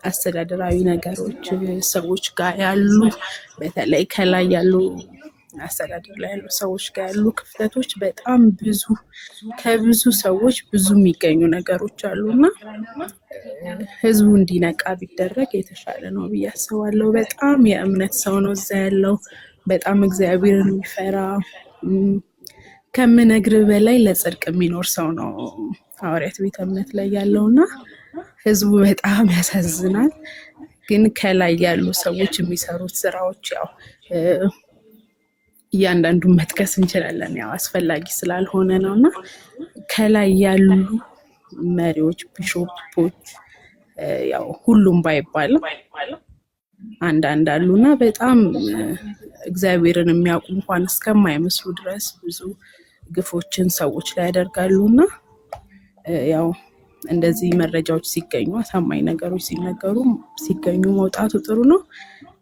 አስተዳደራዊ ነገሮች ሰዎች ጋር ያሉ በተለይ ከላይ ያሉ አስተዳደር ላይ ያሉ ሰዎች ጋር ያሉ ክፍተቶች በጣም ብዙ ከብዙ ሰዎች ብዙ የሚገኙ ነገሮች አሉና ህዝቡ እንዲነቃ ቢደረግ የተሻለ ነው ብዬ አስባለሁ። በጣም የእምነት ሰው ነው እዛ ያለው፣ በጣም እግዚአብሔርን የሚፈራ ከምነግር በላይ ለጽድቅ የሚኖር ሰው ነው ሐዋርያት ቤተ እምነት ላይ ያለውና ህዝቡ በጣም ያሳዝናል። ግን ከላይ ያሉ ሰዎች የሚሰሩት ስራዎች ያው እያንዳንዱን መጥቀስ እንችላለን፣ ያው አስፈላጊ ስላልሆነ ነውና ከላይ ያሉ መሪዎች፣ ቢሾፖች ያው ሁሉም ባይባልም አንዳንድ አሉና በጣም እግዚአብሔርን የሚያውቁ እንኳን እስከማይመስሉ ድረስ ብዙ ግፎችን ሰዎች ላይ ያደርጋሉና ያው እንደዚህ መረጃዎች ሲገኙ አሳማኝ ነገሮች ሲገኙ መውጣቱ ጥሩ ነው።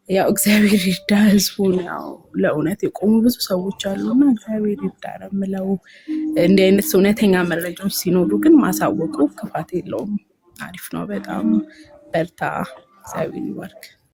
ያው እግዚአብሔር ይርዳ ህዝቡን። ያው ለእውነት የቆሙ ብዙ ሰዎች አሉና እግዚአብሔር ይርዳ ነው የምለው። እንዲህ አይነት እውነተኛ መረጃዎች ሲኖሩ ግን ማሳወቁ ክፋት የለውም፣ አሪፍ ነው በጣም። በርታ፣ እግዚአብሔር ይባርክ።